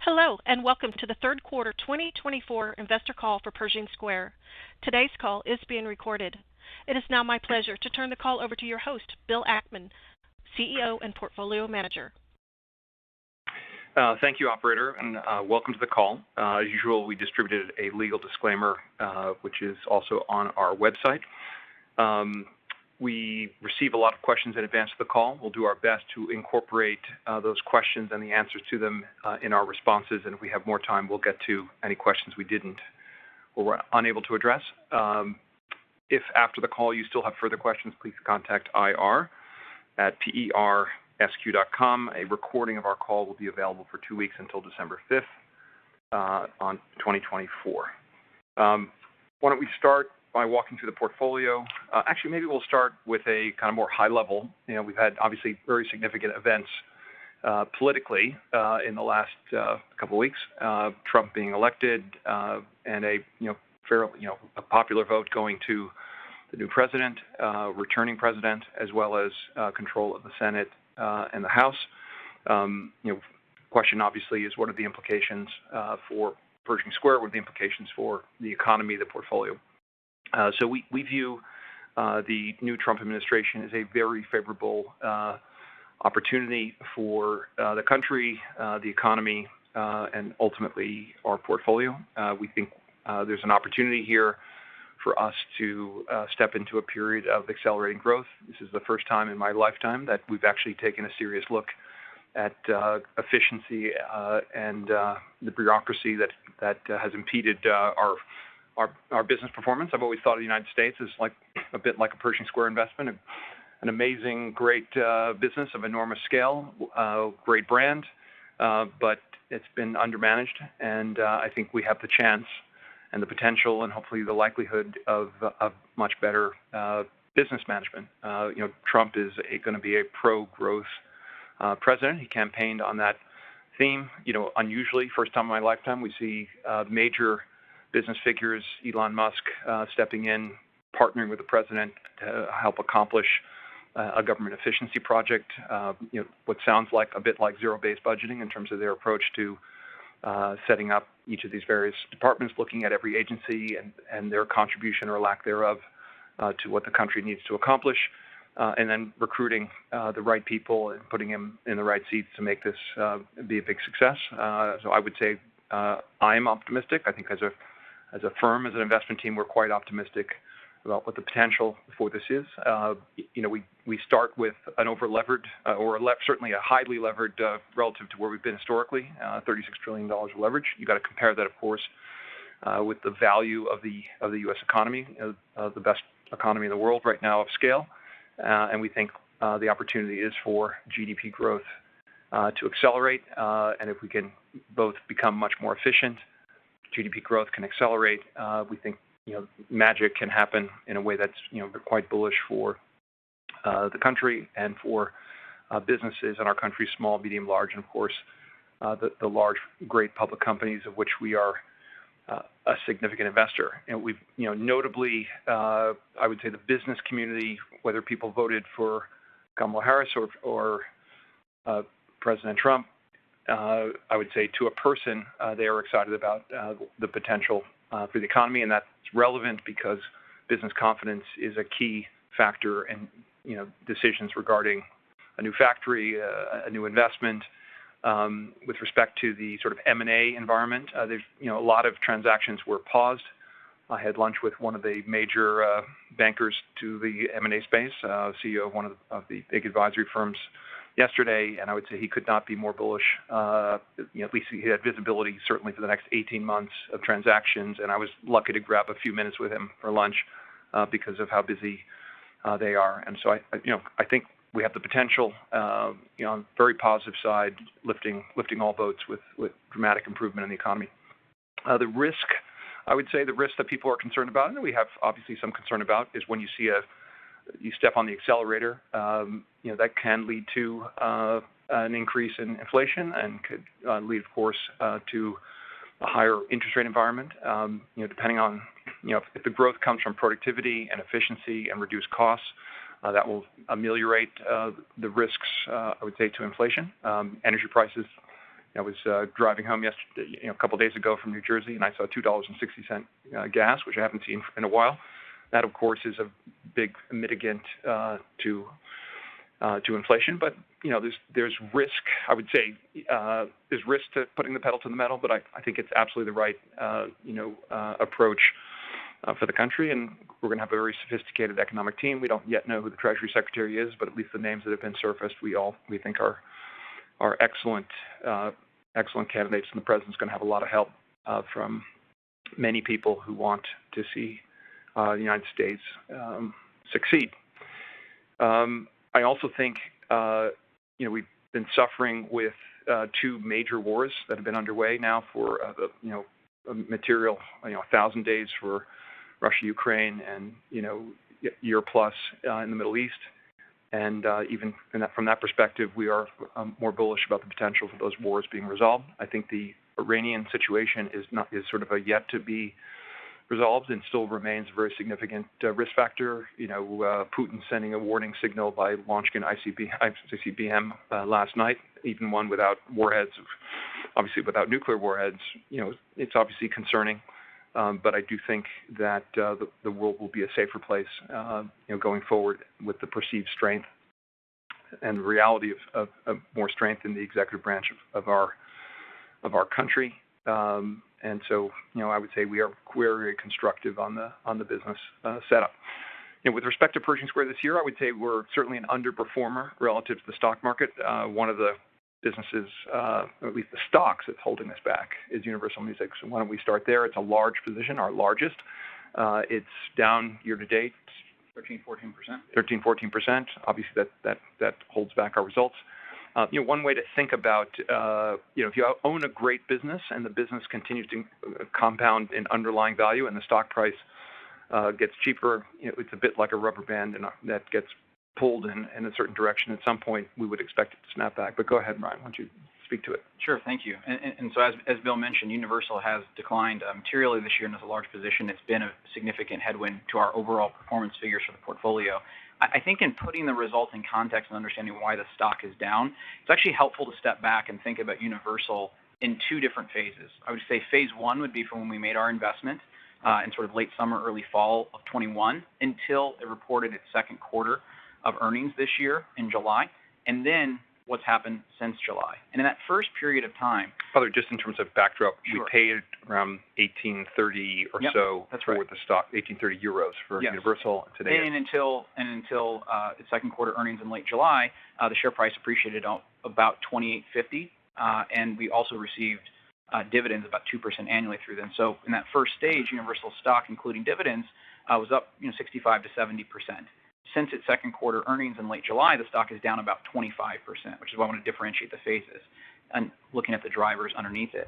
Hello, and welcome to the third quarter 2024 investor call for Pershing Square. Today's call is being recorded. It is now my pleasure to turn the call over to your host, Bill Ackman, CEO and Portfolio Manager. Thank you, operator, and welcome to the call. As usual, we distributed a legal disclaimer, which is also on our website. We receive a lot of questions in advance of the call. We'll do our best to incorporate those questions and the answers to them in our responses, and if we have more time, we'll get to any questions we didn't or were unable to address. If after the call you still have further questions, please contact ir@persq.com. A recording of our call will be available for 2 weeks until December 5th on 2024. Why don't we start by walking through the portfolio. Actually, maybe we'll start with a kind of more high level. We've had obviously very significant events politically in the last couple of weeks. Trump being elected and a fairly a popular vote going to the new president, returning president, as well as control of the Senate and the House. Question obviously is what are the implications for Pershing Square? What are the implications for the economy, the portfolio? So we view the new Trump administration as a very favorable opportunity for the country, the economy, and ultimately our portfolio. We think there's an opportunity here for us to step into a period of accelerating growth. This is the first time in my lifetime that we've actually taken a serious look at efficiency and the bureaucracy that has impeded our business performance. I've always thought of the United States as like a bit like a Pershing Square investment, an amazing, great business of enormous scale, great brand, but it's been undermanaged, and I think we have the chance and the potential and hopefully the likelihood of much better business management. Trump is going to be a pro-growth president. He campaigned on that theme. Unusually, first time in my lifetime, we see major business figures, Elon Musk, stepping in, partnering with the president to help accomplish a government efficiency project. What sounds like a bit like zero-based budgeting in terms of their approach to setting up each of these various departments, looking at every agency and their contribution or lack thereof to what the country needs to accomplish, and then recruiting the right people and putting them in the right seats to make this be a big success. So I would say I am optimistic. I think as a firm, as an investment team, we're quite optimistic about what the potential for this is. We start with an over-levered, certainly a highly levered relative to where we've been historically, $36 trillion of leverage. You got to compare that, of course, with the value of the U.S. economy, the best economy in the world right now of scale, and we think the opportunity is for GDP growth to accelerate, and if we can both become much more efficient, GDP growth can accelerate. We think magic can happen in a way that's quite bullish for the country and for businesses in our country, small, medium, large, and of course the large, great public companies of which we are a significant investor. And we've notably, I would say, the business community, whether people voted for Kamala Harris or President Trump, I would say to a person, they are excited about the potential for the economy, and that's relevant because business confidence is a key factor in decisions regarding a new factory, a new investment. With respect to the sort of M&A environment, there's a lot of transactions were paused. I had lunch with one of the major bankers to the M&A space, CEO of one of the big advisory firms yesterday, and I would say he could not be more bullish. At least he had visibility certainly for the next 18 months of transactions, and I was lucky to grab a few minutes with him for lunch because of how busy they are. And so I think we have the potential, on the very positive side, lifting all boats with dramatic improvement in the economy. The risk, I would say, the risk that people are concerned about, and we have obviously some concern about, is when you see you step on the accelerator, that can lead to an increase in inflation and could lead, of course, to a higher interest rate environment. Depending on, if the growth comes from productivity and efficiency and reduced costs, that will ameliorate the risks, I would say, to inflation. Energy prices I was driving home yesterday, a couple of days ago from New Jersey, and I saw $2.60 gas, which I haven't seen in a while. That, of course, is a big mitigant to inflation, but there's risk. I would say there's risk to putting the pedal to the metal, but I think it's absolutely the right approach for the country, and we're going to have a very sophisticated economic team. We don't yet know who the Treasury Secretary is, but at least the names that have been surfaced, we think are excellent candidates, and the president's going to have a lot of help from many people who want to see the United States succeed. I also think we've been suffering with two major wars that have been underway now for a material 1,000 days for Russia, Ukraine, and year plus in the Middle East. And even from that perspective, we are more bullish about the potential for those wars being resolved. I think the Iranian situation is sort of a yet to be resolved and still remains a very significant risk factor. Putin sending a warning signal by launching an ICBM last night, even one without warheads, obviously without nuclear warheads. It's obviously concerning, but I do think that the world will be a safer place, going forward with the perceived strength and reality of more strength in the executive branch of our country. And so, I would say we are very constructive on the business setup. With respect to Pershing Square this year, I would say we're certainly an underperformer relative to the stock market. One of the businesses, or at least the stocks that's holding us back, is Universal Music. So why don't we start there? It's a large position, our largest. It's down year to date 13-14%. Obviously, that holds back our results. One way to think about, if you own a great business and the business continues to compound in underlying value and the stock price gets cheaper, it's a bit like a rubber band that gets pulled in a certain direction. At some point, we would expect it to snap back. But go ahead, Ryan. Why don't you speak to it? Sure, thank you. And so as Bill mentioned, Universal has declined materially this year and has a large position. It's been a significant headwind to our overall performance figures for the portfolio. I think in putting the results in context and understanding why the stock is down, it's actually helpful to step back and think about Universal in two different phases. I would say phase one would be from when we made our investment in sort of late summer, early fall of 21 until it reported its second quarter of earnings this year in July, and then what's happened since July. And in that first period of time... Father, just in terms of backdrop, sure. We paid around 18.30 or so for the stock, 18.30 euros for Universal today. And until its second quarter earnings in late July, the share price appreciated about 28.50, and we also received dividends about 2% annually through then. So in that first stage, Universal stock, including dividends, was up 65 to 70%. Since its second quarter earnings in late July, the stock is down about 25%, which is why I want to differentiate the phases and looking at the drivers underneath it.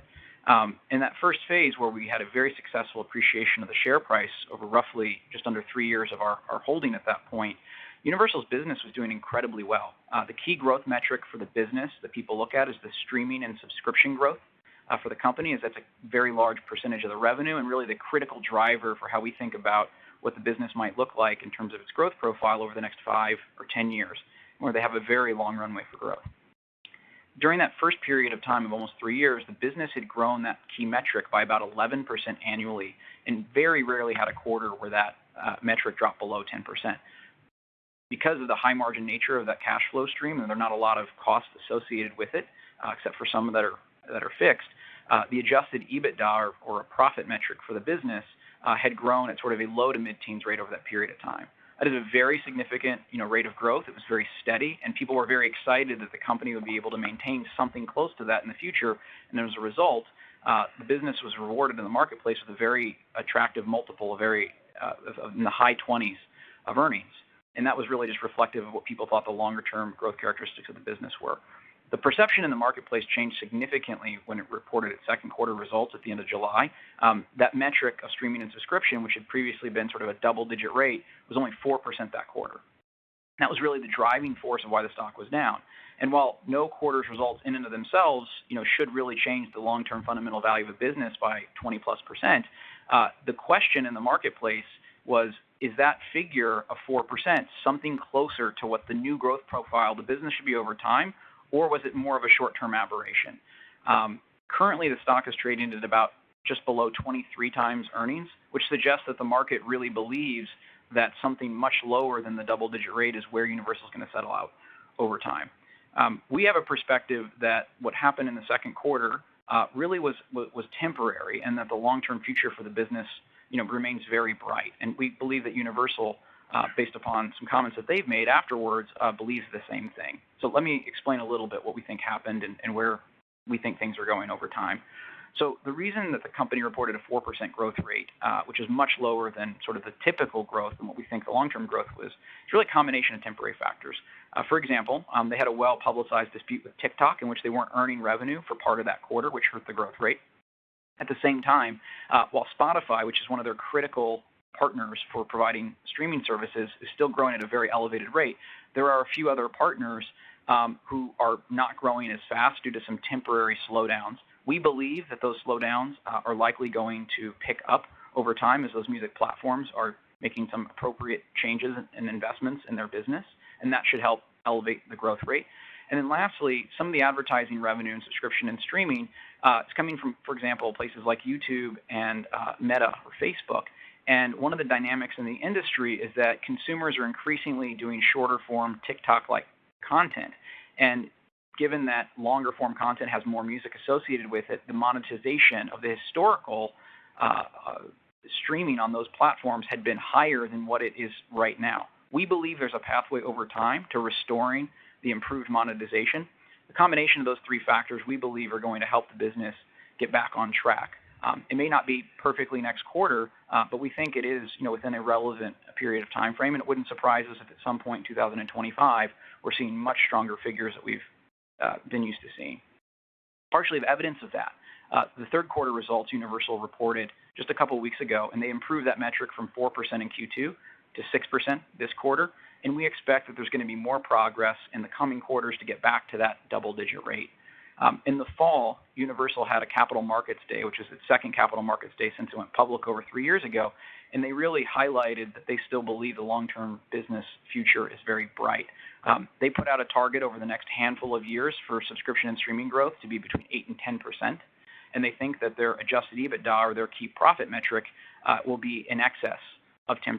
In that first phase, where we had a very successful appreciation of the share price over roughly just under 3 years of our holding at that point, Universal's business was doing incredibly well. The key growth metric for the business that people look at is the streaming and subscription growth for the company, as that's a very large percentage of the revenue and really the critical driver for how we think about what the business might look like in terms of its growth profile over the next 5 or 10 years, where they have a very long runway for growth. During that first period of time of almost 3 years, the business had grown that key metric by about 11% annually, and very rarely had a quarter where that metric dropped below 10%. Because of the high margin nature of that cash flow stream, and there are not a lot of costs associated with it, except for some that are fixed, the adjusted EBITDA or a profit metric for the business had grown at sort of a low to mid-teens rate over that period of time. That is a very significant rate of growth. It was very steady, and people were very excited that the company would be able to maintain something close to that in the future. And as a result, the business was rewarded in the marketplace with a very attractive multiple, in the high 20s of earnings. And that was really just reflective of what people thought the longer-term growth characteristics of the business were. The perception in the marketplace changed significantly when it reported its second quarter results at the end of July. That metric of streaming and subscription, which had previously been sort of a double-digit rate, was only 4% that quarter. That was really the driving force of why the stock was down. And while no quarter's results in and of themselves, should really change the long-term fundamental value of a business by 20+%, the question in the marketplace was, is that figure of 4% something closer to what the new growth profile of the business should be over time, or was it more of a short-term aberration? Currently, the stock is trading at about just below 23 times earnings, which suggests that the market really believes that something much lower than the double-digit rate is where Universal is going to settle out over time. We have a perspective that what happened in the second quarter really was temporary, and that the long-term future for the business, remains very bright. And we believe that Universal, based upon some comments that they've made afterwards, believes the same thing. So let me explain a little bit what we think happened and where we think things are going over time. So the reason that the company reported a 4% growth rate, which is much lower than sort of the typical growth and what we think the long-term growth was, is really a combination of temporary factors. For example, they had a well-publicized dispute with TikTok in which they weren't earning revenue for part of that quarter, which hurt the growth rate. At the same time, while Spotify, which is one of their critical partners for providing streaming services, is still growing at a very elevated rate, there are a few other partners who are not growing as fast due to some temporary slowdowns. We believe that those slowdowns are likely going to pick up over time as those music platforms are making some appropriate changes and investments in their business, and that should help elevate the growth rate. And then lastly, some of the advertising revenue and subscription and streaming is coming from, for example, places like YouTube and Meta or Facebook. And one of the dynamics in the industry is that consumers are increasingly doing shorter form TikTok-like content. And given that longer form content has more music associated with it, the monetization of the historical streaming on those platforms had been higher than what it is right now. We believe there's a pathway over time to restoring the improved monetization. The combination of those three factors, we believe, are going to help the business get back on track. It may not be perfectly next quarter, but we think it is, within a relevant period of time frame, and it wouldn't surprise us if at some point in 2025 we're seeing much stronger figures that we've been used to seeing. Partially of evidence of that, the third quarter results Universal reported just a couple of weeks ago, and they improved that metric from 4% in Q2 to 6% this quarter, and we expect that there's going to be more progress in the coming quarters to get back to that double-digit rate. In the fall, Universal had a capital markets day, which is its second capital markets day since it went public over 3 years ago, and they really highlighted that they still believe the long-term business future is very bright. They put out a target over the next handful of years for subscription and streaming growth to be between 8 and 10%, and they think that their adjusted EBITDA, or their key profit metric, will be in excess of 10%.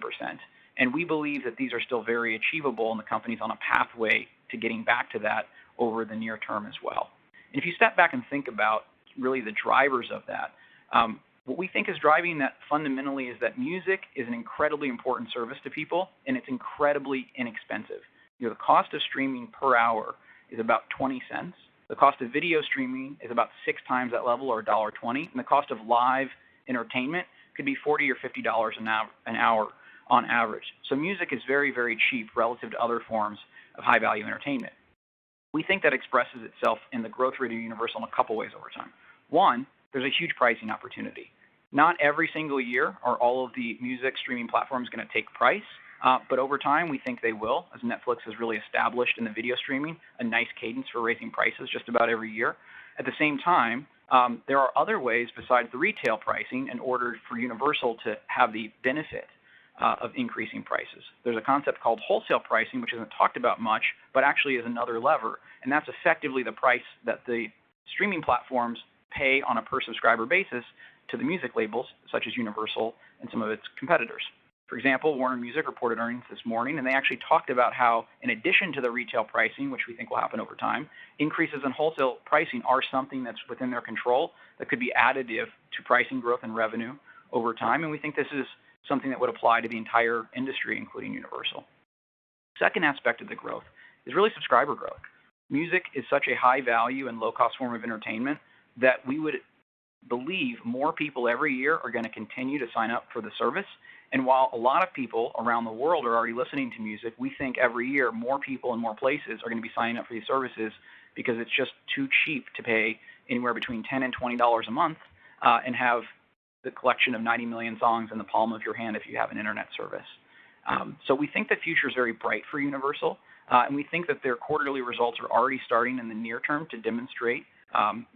And we believe that these are still very achievable, and the company's on a pathway to getting back to that over the near term as well. And if you step back and think about really the drivers of that, what we think is driving that fundamentally is that music is an incredibly important service to people, and it's incredibly inexpensive. The cost of streaming per hour is about 20 cents. The cost of video streaming is about 6 times that level, or $1.20, and the cost of live entertainment could be $40 or $50 an hour on average. So music is very, very cheap relative to other forms of high-value entertainment. We think that expresses itself in the growth rate of Universal in a couple ways over time. One, there's a huge pricing opportunity. Not every single year are all of the music streaming platforms going to take price, but over time we think they will, as Netflix has really established in the video streaming a nice cadence for raising prices just about every year. At the same time, there are other ways besides the retail pricing in order for Universal to have the benefit of increasing prices. There's a concept called wholesale pricing, which isn't talked about much, but actually is another lever, and that's effectively the price that the streaming platforms pay on a per-subscriber basis to the music labels, such as Universal and some of its competitors. For example, Warner Music reported earnings this morning, and they actually talked about how, in addition to the retail pricing, which we think will happen over time, increases in wholesale pricing are something that's within their control that could be additive to pricing growth and revenue over time, and we think this is something that would apply to the entire industry, including Universal. Second aspect of the growth is really subscriber growth. Music is such a high value and low cost form of entertainment that we would believe more people every year are going to continue to sign up for the service. And while a lot of people around the world are already listening to music, we think every year more people in more places are going to be signing up for these services because it's just too cheap to pay anywhere between $10 and $20 a month and have the collection of 90 million songs in the palm of your hand if you have an internet service. So we think the future is very bright for Universal, and we think that their quarterly results are already starting in the near term to demonstrate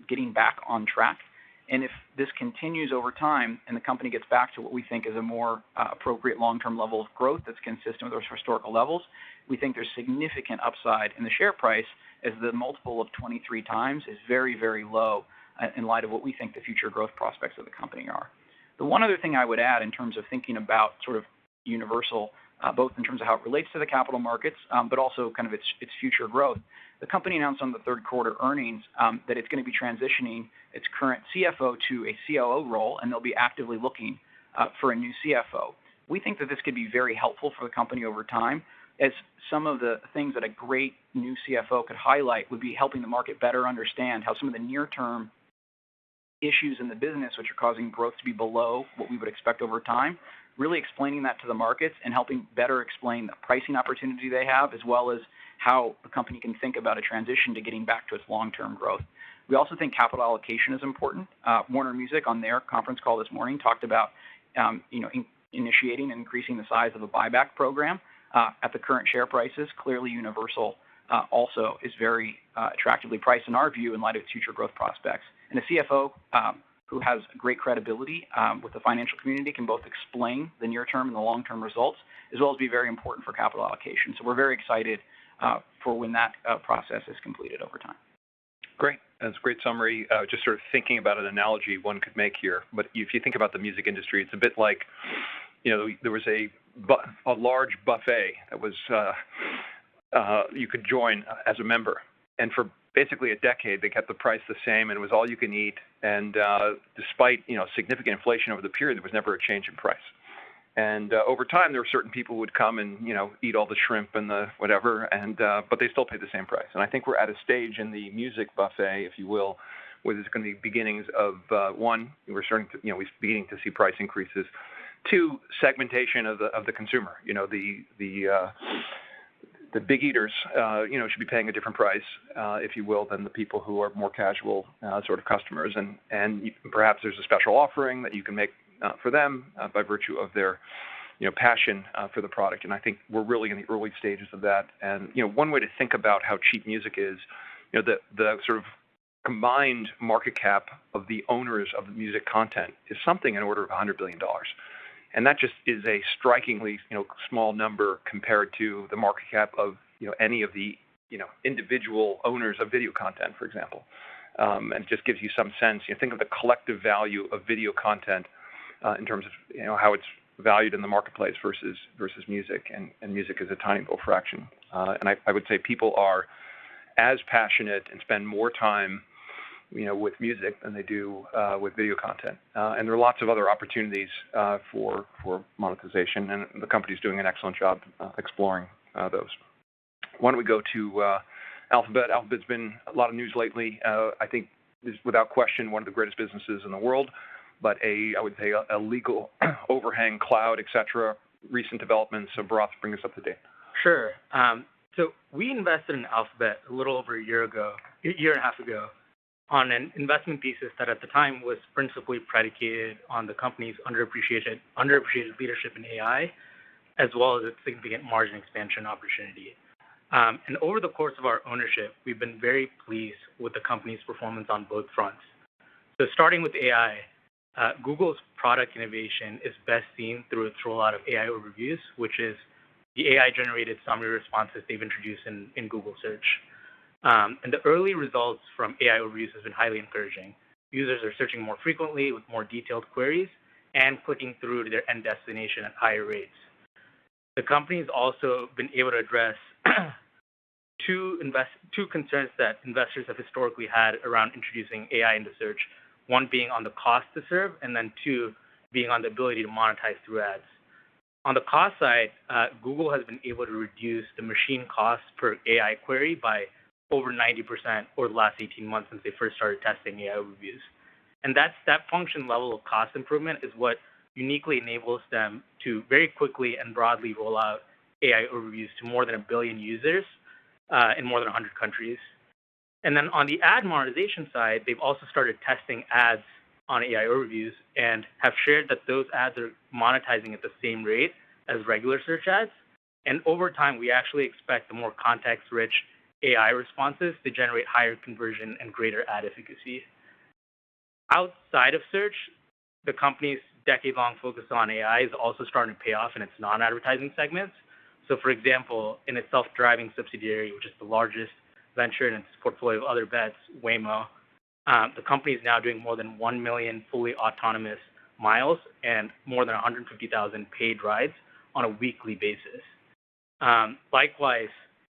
getting back on track. And if this continues over time and the company gets back to what we think is a more appropriate long-term level of growth that's consistent with those historical levels, we think there's significant upside in the share price, as the multiple of 23 times is very, very low in light of what we think the future growth prospects of the company are. The one other thing I would add in terms of thinking about sort of Universal, both in terms of how it relates to the capital markets, but also kind of its future growth. The company announced on the third quarter earnings that it's going to be transitioning its current CFO to a COO role, and they'll be actively looking for a new CFO. We think that this could be very helpful for the company over time, as some of the things that a great new CFO could highlight would be helping the market better understand how some of the near-term issues in the business which are causing growth to be below what we would expect over time, really explaining that to the markets and helping better explain the pricing opportunity they have, as well as how the company can think about a transition to getting back to its long-term growth. We also think capital allocation is important. Warner Music on their conference call this morning talked about initiating and increasing the size of a buyback program at the current share prices. Clearly, Universal also is very attractively priced in our view in light of its future growth prospects. And a CFO who has great credibility with the financial community can both explain the near-term and the long-term results, as well as be very important for capital allocation. So we're very excited for when that process is completed over time. Great. That's a great summary. Just sort of thinking about an analogy one could make here. But if you think about the music industry, it's a bit like, there was a large buffet that was you could join as a member. And for basically a decade, they kept the price the same, and it was all you can eat. And despite significant inflation over the period, there was never a change in price. And over time, there were certain people who would come and eat all the shrimp and the whatever, and but they still paid the same price. And I think we're at a stage in the music buffet, if you will, where there's going to be beginnings of one, we're starting to we're beginning to see price increases. Two, segmentation of the consumer. The big eaters, should be paying a different price, if you will, than the people who are more casual sort of customers. And perhaps there's a special offering that you can make for them by virtue of their, passion for the product. And I think we're really in the early stages of that. And one way to think about how cheap music is, the sort of combined market cap of the owners of the music content is something in order of $100 billion. And that just is a strikingly, small number compared to the market cap of, any of the, individual owners of video content, for example. And it just gives you some sense. Think of the collective value of video content in terms of, how it's valued in the marketplace versus music. And music is a tiny little fraction. And I would say people are as passionate and spend more time with music than they do with video content. And there are lots of other opportunities for monetization, and the company's doing an excellent job exploring those. Why don't we go to Alphabet? Alphabet's been a lot of news lately. I think is without question one of the greatest businesses in the world, but I would say a legal overhang, cloud, et cetera, recent developments. So Bharath, bring us up to date. Sure. So we invested in Alphabet a little over a year and a half ago, on an investment thesis that at the time was principally predicated on the company's underappreciated leadership in AI, as well as its significant margin expansion opportunity. And over the course of our ownership, we've been very pleased with the company's performance on both fronts. So starting with AI, Google's product innovation is best seen through its rollout of AI Overviews, which is the AI-generated summary responses they've introduced in Google Search. And the early results from AI Overviews has been highly encouraging. Users are searching more frequently with more detailed queries and clicking through to their end destination at higher rates. The company's also been able to address two concerns that investors have historically had around introducing AI into search, one being on the cost to serve, and then two being on the ability to monetize through ads. On the cost side, Google has been able to reduce the machine cost per AI query by over 90% over the last 18 months since they first started testing AI Overviews. And that function level of cost improvement is what uniquely enables them to very quickly and broadly roll out AI Overviews to more than 1 billion users in more than 100 countries. And then on the ad monetization side, they've also started testing ads on AI Overviews and have shared that those ads are monetizing at the same rate as regular search ads. And over time, we actually expect the more context-rich AI responses to generate higher conversion and greater ad efficacy. Outside of search, the company's decade-long focus on AI is also starting to pay off in its non-advertising segments. So for example, in its self-driving subsidiary, which is the largest venture in its portfolio of other bets, Waymo, The company is now doing more than 1 million fully autonomous miles and more than 150,000 paid rides on a weekly basis. Likewise,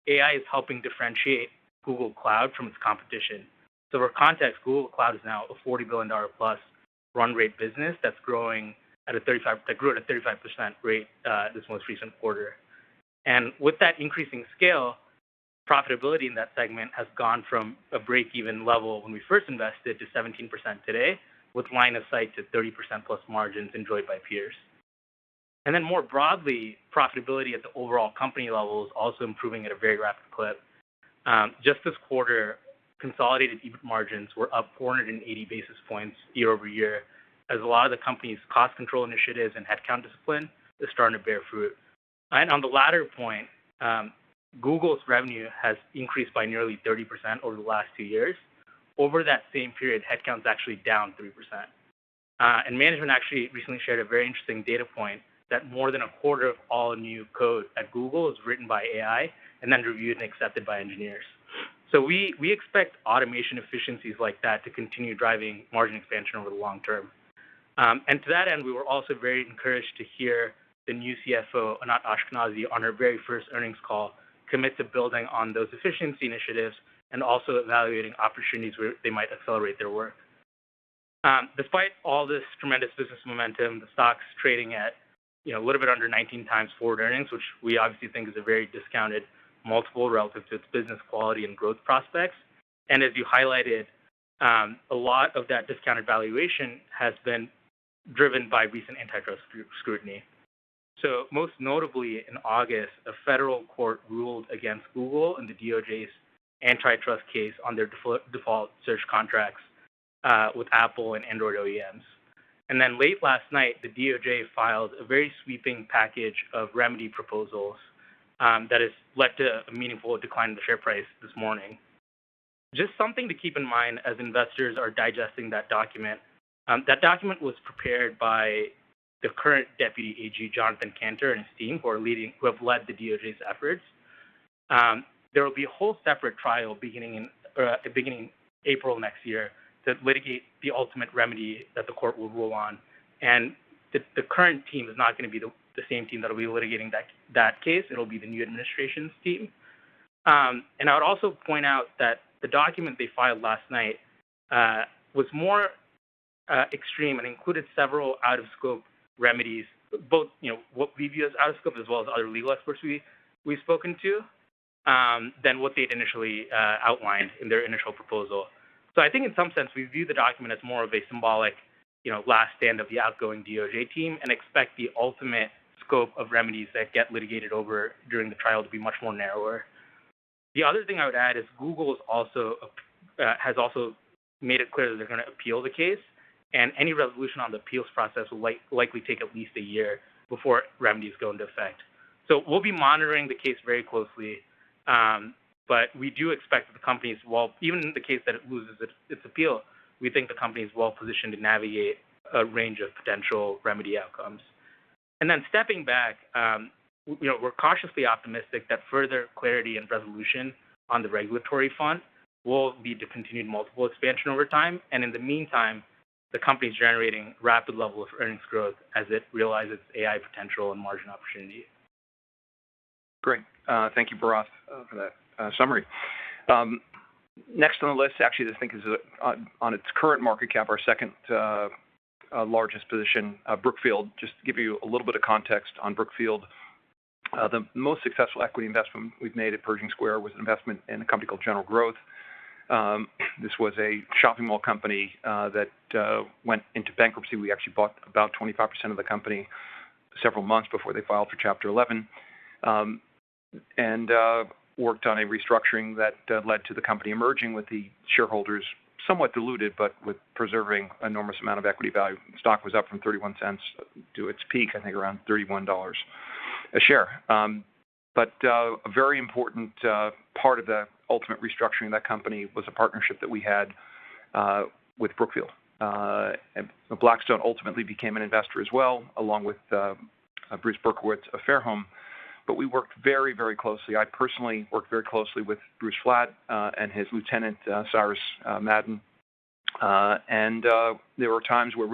AI is helping differentiate Google Cloud from its competition. So for context, Google Cloud is now a $40 billion plus run rate business that's growing at a 35% rate this most recent quarter. And with that increasing scale, profitability in that segment has gone from a break-even level when we first invested to 17% today, with line of sight to 30% plus margins enjoyed by peers. And then more broadly, profitability at the overall company level is also improving at a very rapid clip. Just this quarter, consolidated EBIT margins were up 480 basis points year over year, as a lot of the company's cost control initiatives and headcount discipline is starting to bear fruit. And on the latter point, Google's revenue has increased by nearly 30% over the last 2 years. Over that same period, headcount's actually down 3%. And management actually recently shared a very interesting data point that more than a quarter of all new code at Google is written by AI and then reviewed and accepted by engineers. So we expect automation efficiencies like that to continue driving margin expansion over the long term. And to that end, we were also very encouraged to hear the new CFO, Anat Ashkenazi, on her very first earnings call, commit to building on those efficiency initiatives and also evaluating opportunities where they might accelerate their work. Despite all this tremendous business momentum, the stock's trading at a little bit under 19 times forward earnings, which we obviously think is a very discounted multiple relative to its business quality and growth prospects. And as you highlighted, a lot of that discounted valuation has been driven by recent antitrust scrutiny. So most notably in August, a federal court ruled against Google in the DOJ's antitrust case on their default search contracts with Apple and Android OEMs. And then late last night, the DOJ filed a very sweeping package of remedy proposals that has led to a meaningful decline in the share price this morning. Just something to keep in mind as investors are digesting that document. That document was prepared by the current Deputy AG, Jonathan Cantor, and his team, who have led the DOJ's efforts. There will be a whole separate trial beginning April next year to litigate the ultimate remedy that the court will rule on. And the current team is not going to be the same team that will be litigating that case. It'll be the new administration's team. And I would also point out that the document they filed last night was more extreme and included several out-of-scope remedies, both what we view as out-of-scope as well as other legal experts we've spoken to, than what they'd initially outlined in their initial proposal. So I think in some sense we view the document as more of a symbolic, last stand of the outgoing DOJ team, and expect the ultimate scope of remedies that get litigated over during the trial to be much more narrower. The other thing I would add is Google has also made it clear that they're going to appeal the case, and any resolution on the appeals process will likely take at least a year before remedies go into effect. So we'll be monitoring the case very closely, but we do expect that the company is even in the case that it loses its appeal, we think the company is well positioned to navigate a range of potential remedy outcomes. And then stepping back, we're cautiously optimistic that further clarity and resolution on the regulatory front will lead to continued multiple expansion over time. And in the meantime, the company is generating rapid level of earnings growth as it realizes AI potential and margin opportunity. Great. Thank you, Bharath, for that summary. Next on the list, actually, I think is on its current market cap, our second largest position, Brookfield. Just to give you a little bit of context on Brookfield, the most successful equity investment we've made at Pershing Square was an investment in a company called General Growth. This was a shopping mall company that went into bankruptcy. We actually bought about 25% of the company several months before they filed for Chapter 11, and worked on a restructuring that led to the company emerging with the shareholders somewhat diluted, but with preserving an enormous amount of equity value. The stock was up from 31 cents to its peak, I think around $31 a share. But a very important part of the ultimate restructuring of that company was a partnership that we had with Brookfield. And Blackstone ultimately became an investor as well, along with Bruce Berkowitz of Fairholme. But we worked very, very closely. I personally worked very closely with Bruce Flatt and his lieutenant, Cyrus Madden, And there were times where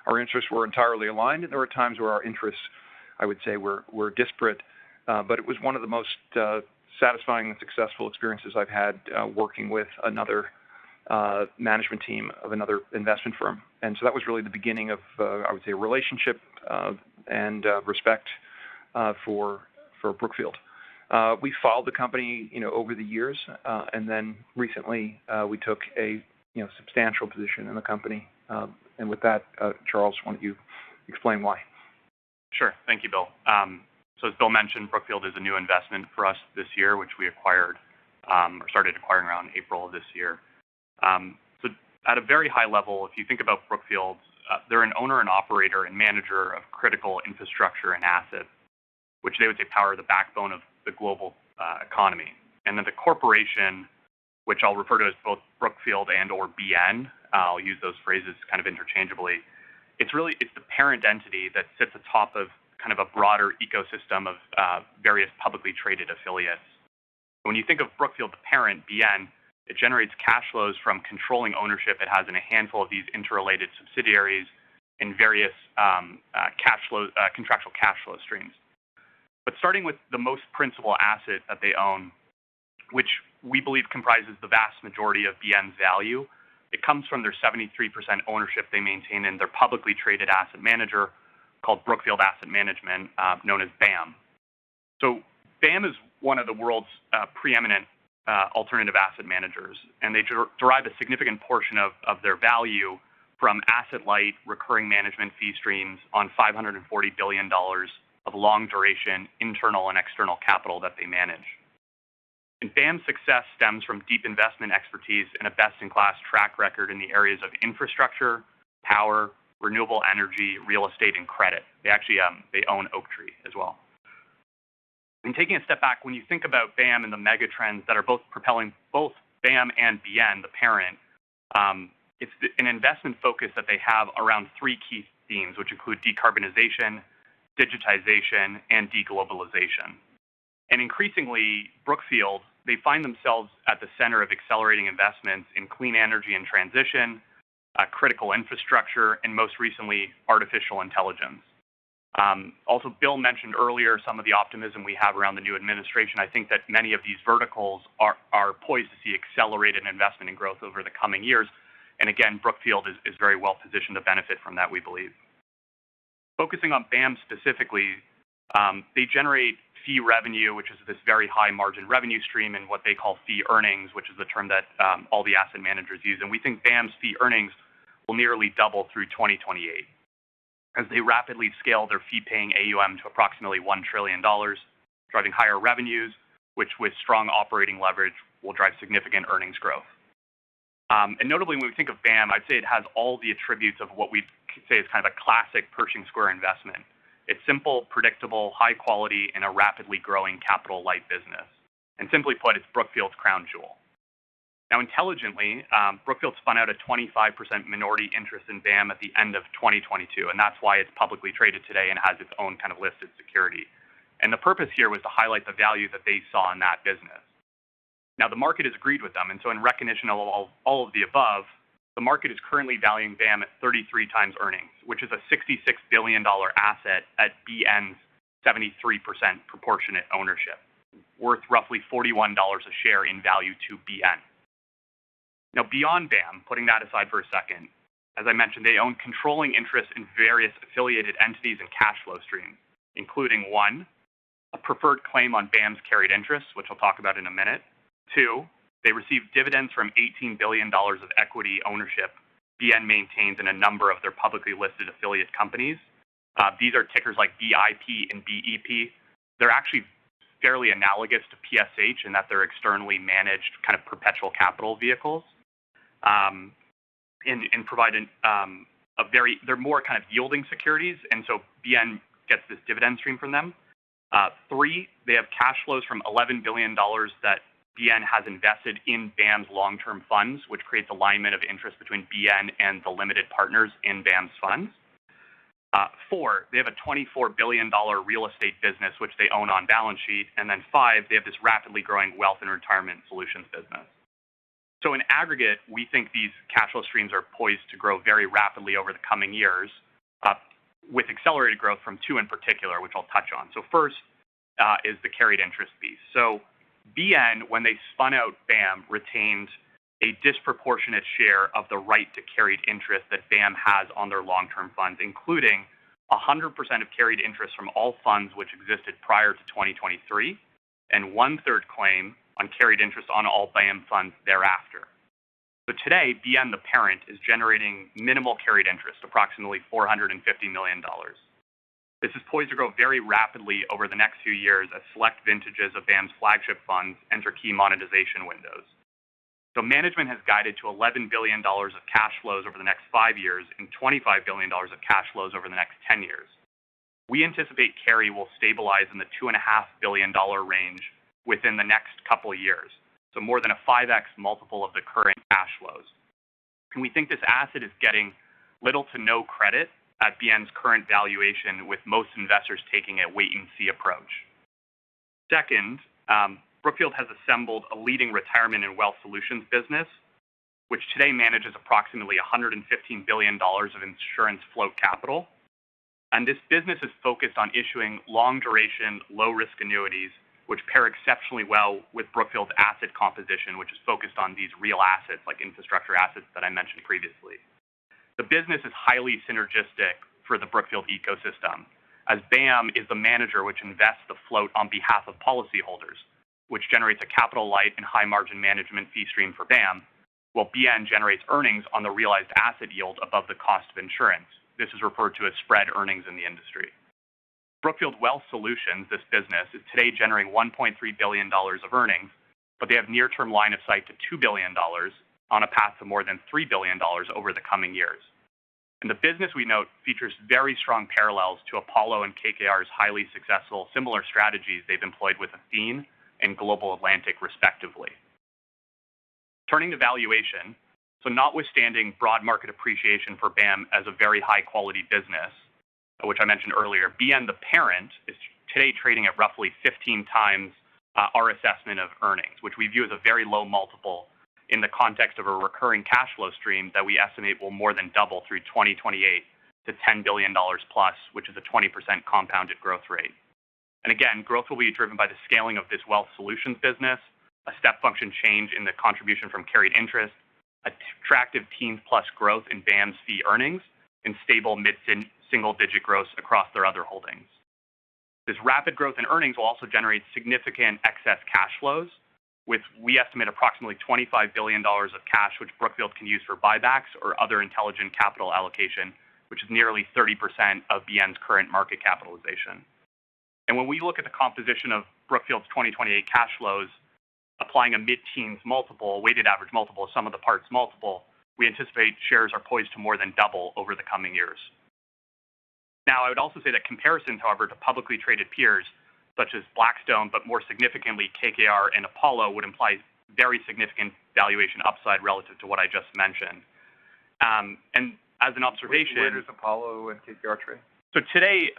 our interests were entirely aligned, and there were times where our interests, I would say, were disparate. But it was one of the most satisfying and successful experiences I've had working with another management team of another investment firm. And so that was really the beginning of, I would say, a relationship and respect for Brookfield. We followed the company, over the years, and then recently we took a substantial position in the company. And with that, Charles, why don't you explain why? Sure. Thank you, Bill. So as Bill mentioned, Brookfield is a new investment for us this year, which we acquired or started acquiring around April of this year. So at a very high level, if you think about Brookfield, they're an owner and operator and manager of critical infrastructure and assets, which they would say power the backbone of the global economy. And then the corporation, which I'll refer to as both Brookfield and or BN, I'll use those phrases kind of interchangeably. It's the parent entity that sits atop of kind of a broader ecosystem of various publicly traded affiliates. When you think of Brookfield, the parent, BN, it generates cash flows from controlling ownership it has in a handful of these interrelated subsidiaries in various contractual cash flow streams. But starting with the most principal asset that they own, which we believe comprises the vast majority of BN's value, it comes from their 73% ownership they maintain in their publicly traded asset manager called Brookfield Asset Management, known as BAM. So BAM is one of the world's preeminent alternative asset managers, and they derive a significant portion of their value from asset-light recurring management fee streams on $540 billion of long-duration internal and external capital that they manage. And BAM's success stems from deep investment expertise and a best-in-class track record in the areas of infrastructure, power, renewable energy, real estate, and credit. They actually they own Oaktree as well. And taking a step back, when you think about BAM and the mega trends that are both propelling both BAM and BN, the parent, it's an investment focus that they have around three key themes, which include decarbonization, digitization, and deglobalization. And increasingly, Brookfield, they find themselves at the center of accelerating investments in clean energy and transition, critical infrastructure, and most recently, artificial intelligence. Also, Bill mentioned earlier some of the optimism we have around the new administration. I think that many of these verticals are poised to see accelerated investment and growth over the coming years. And again, Brookfield is very well positioned to benefit from that, we believe. Focusing on BAM specifically, they generate fee revenue, which is this very high margin revenue stream, and what they call fee earnings, which is the term that all the asset managers use. And we think BAM's fee earnings will nearly double through 2028 as they rapidly scale their fee-paying AUM to approximately $1 trillion, driving higher revenues, which with strong operating leverage will drive significant earnings growth. And notably, when we think of BAM, I'd say it has all the attributes of what we'd say is kind of a classic Pershing Square investment. It's simple, predictable, high quality, and a rapidly growing capital-light business. And simply put, it's Brookfield's crown jewel. Now, intelligently, Brookfield spun out a 25% minority interest in BAM at the end of 2022, and that's why it's publicly traded today and has its own kind of listed security. And the purpose here was to highlight the value that they saw in that business. Now, the market has agreed with them, and so in recognition of all of the above, the market is currently valuing BAM at 33 times earnings, which is a $66 billion asset at BN's 73% proportionate ownership, worth roughly $41 a share in value to BN. Now, beyond BAM, putting that aside for a second, as I mentioned, they own controlling interests in various affiliated entities and cash flow streams, including one, a preferred claim on BAM's carried interests, which I'll talk about in a minute. Two, they receive dividends from $18 billion of equity ownership BN maintains in a number of their publicly listed affiliate companies. These are tickers like BIP and BEP. They're actually fairly analogous to PSH in that they're externally managed kind of perpetual capital vehicles. And provide they're more kind of yielding securities, and so BN gets this dividend stream from them. Three, they have cash flows from $11 billion that BN has invested in BAM's long-term funds, which creates alignment of interest between BN and the limited partners in BAM's funds. Four, they have a $24 billion real estate business, which they own on balance sheet. And then five, they have this rapidly growing wealth and retirement solutions business. So in aggregate, we think these cash flow streams are poised to grow very rapidly over the coming years, with accelerated growth from two in particular, which I'll touch on. So first is the carried interest piece. So BN, when they spun out BAM, retained a disproportionate share of the right to carried interest that BAM has on their long-term funds, including 100% of carried interest from all funds which existed prior to 2023, and 1/3 claim on carried interest on all BAM funds thereafter. So today, BN, the parent, is generating minimal carried interest, approximately $450 million. This is poised to grow very rapidly over the next few years as select vintages of BAM's flagship funds enter key monetization windows. So management has guided to $11 billion of cash flows over the next 5 years and $25 billion of cash flows over the next 10 years. We anticipate carry will stabilize in the $2.5 billion range within the next couple of years, so more than a 5x multiple of the current cash flows. And we think this asset is getting little to no credit at BN's current valuation, with most investors taking a wait-and-see approach. Second, Brookfield has assembled a leading retirement and wealth solutions business, which today manages approximately $115 billion of insurance float capital. And this business is focused on issuing long-duration, low-risk annuities, which pair exceptionally well with Brookfield's asset composition, which is focused on these real assets like infrastructure assets that I mentioned previously. The business is highly synergistic for the Brookfield ecosystem, as BAM is the manager which invests the float on behalf of policyholders, which generates a capital-light and high-margin management fee stream for BAM, while BN generates earnings on the realized asset yield above the cost of insurance. This is referred to as spread earnings in the industry. Brookfield Wealth Solutions, this business, is today generating $1.3 billion of earnings, but they have near-term line of sight to $2 billion on a path to more than $3 billion over the coming years. And the business, we note, features very strong parallels to Apollo and KKR's highly successful similar strategies they've employed with Athene and Global Atlantic, respectively. Turning to valuation, so notwithstanding broad market appreciation for BAM as a very high-quality business, which I mentioned earlier, BN, the parent, is today trading at roughly 15 times our assessment of earnings, which we view as a very low multiple in the context of a recurring cash flow stream that we estimate will more than double through 2028 to $10 billion plus, which is a 20% compounded growth rate. And again, growth will be driven by the scaling of this wealth solutions business, a step function change in the contribution from carried interest, attractive teens plus growth in BAM's fee earnings, and stable mid-single-digit growth across their other holdings. This rapid growth in earnings will also generate significant excess cash flows, with, we estimate, approximately $25 billion of cash which Brookfield can use for buybacks or other intelligent capital allocation, which is nearly 30% of BN's current market capitalization. And when we look at the composition of Brookfield's 2028 cash flows, applying a mid-teens multiple, weighted average multiple, sum of the parts multiple, we anticipate shares are poised to more than double over the coming years. Now, I would also say that comparisons, however, to publicly traded peers, such as Blackstone, but more significantly KKR and Apollo, would imply very significant valuation upside relative to what I just mentioned. And as an observation... Where does Apollo and KKR trade? So today,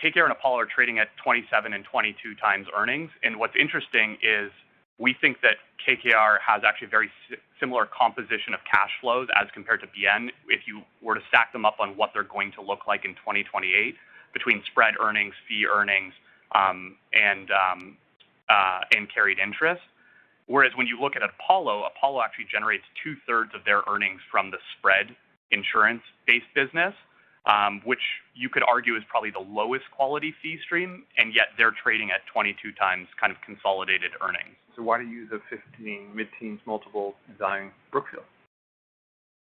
KKR and Apollo are trading at 27 and 22 times earnings. And what's interesting is we think that KKR has actually a very similar composition of cash flows as compared to BN. If you were to stack them up on what they're going to look like in 2028 between spread earnings, fee earnings, and carried interest. Whereas when you look at Apollo actually generates 2/3 of their earnings from the spread insurance-based business, which you could argue is probably the lowest quality fee stream, and yet they're trading at 22 times kind of consolidated earnings. So why do you use a 15 mid-teens multiple valuing Brookfield?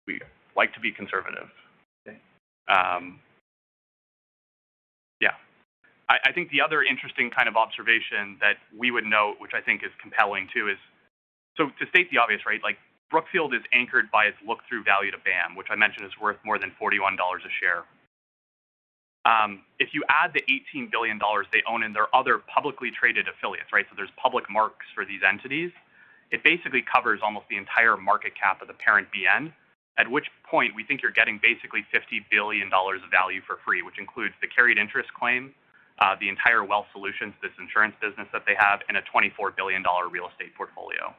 We like to be conservative. Okay. Yeah. I think the other interesting kind of observation that we would note, which I think is compelling too, is, so to state the obvious, right, like Brookfield is anchored by its look-through value to BAM, which I mentioned is worth more than $41 a share. If you add the $18 billion they own in their other publicly traded affiliates, right, so there's public marks for these entities, it basically covers almost the entire market cap of the parent BN, at which point we think you're getting basically $50 billion of value for free, which includes the carried interest claim, the entire wealth solutions, this insurance business that they have, and a $24 billion real estate portfolio.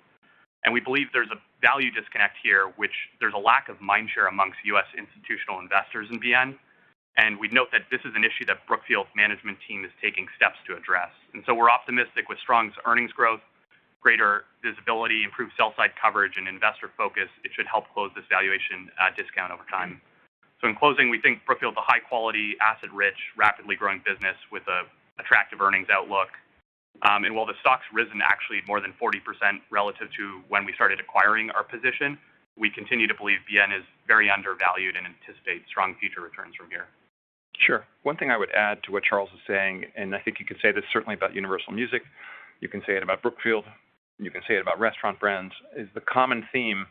And we believe there's a value disconnect here, which there's a lack of mindshare amongst U.S. institutional investors in BN. And we note that this is an issue that Brookfield's management team is taking steps to address. And so we're optimistic with strong earnings growth, greater visibility, improved sell-side coverage, and investor focus, it should help close this valuation discount over time. So in closing, we think Brookfield's a high-quality, asset-rich, rapidly growing business with an attractive earnings outlook. And while the stock's risen actually more than 40% relative to when we started acquiring our position, we continue to believe BN is very undervalued and anticipate strong future returns from here. Sure. One thing I would add to what Charles is saying, and I think you could say this certainly about Universal Music, you can say it about Brookfield, you can say it about Restaurant Brands, is the common theme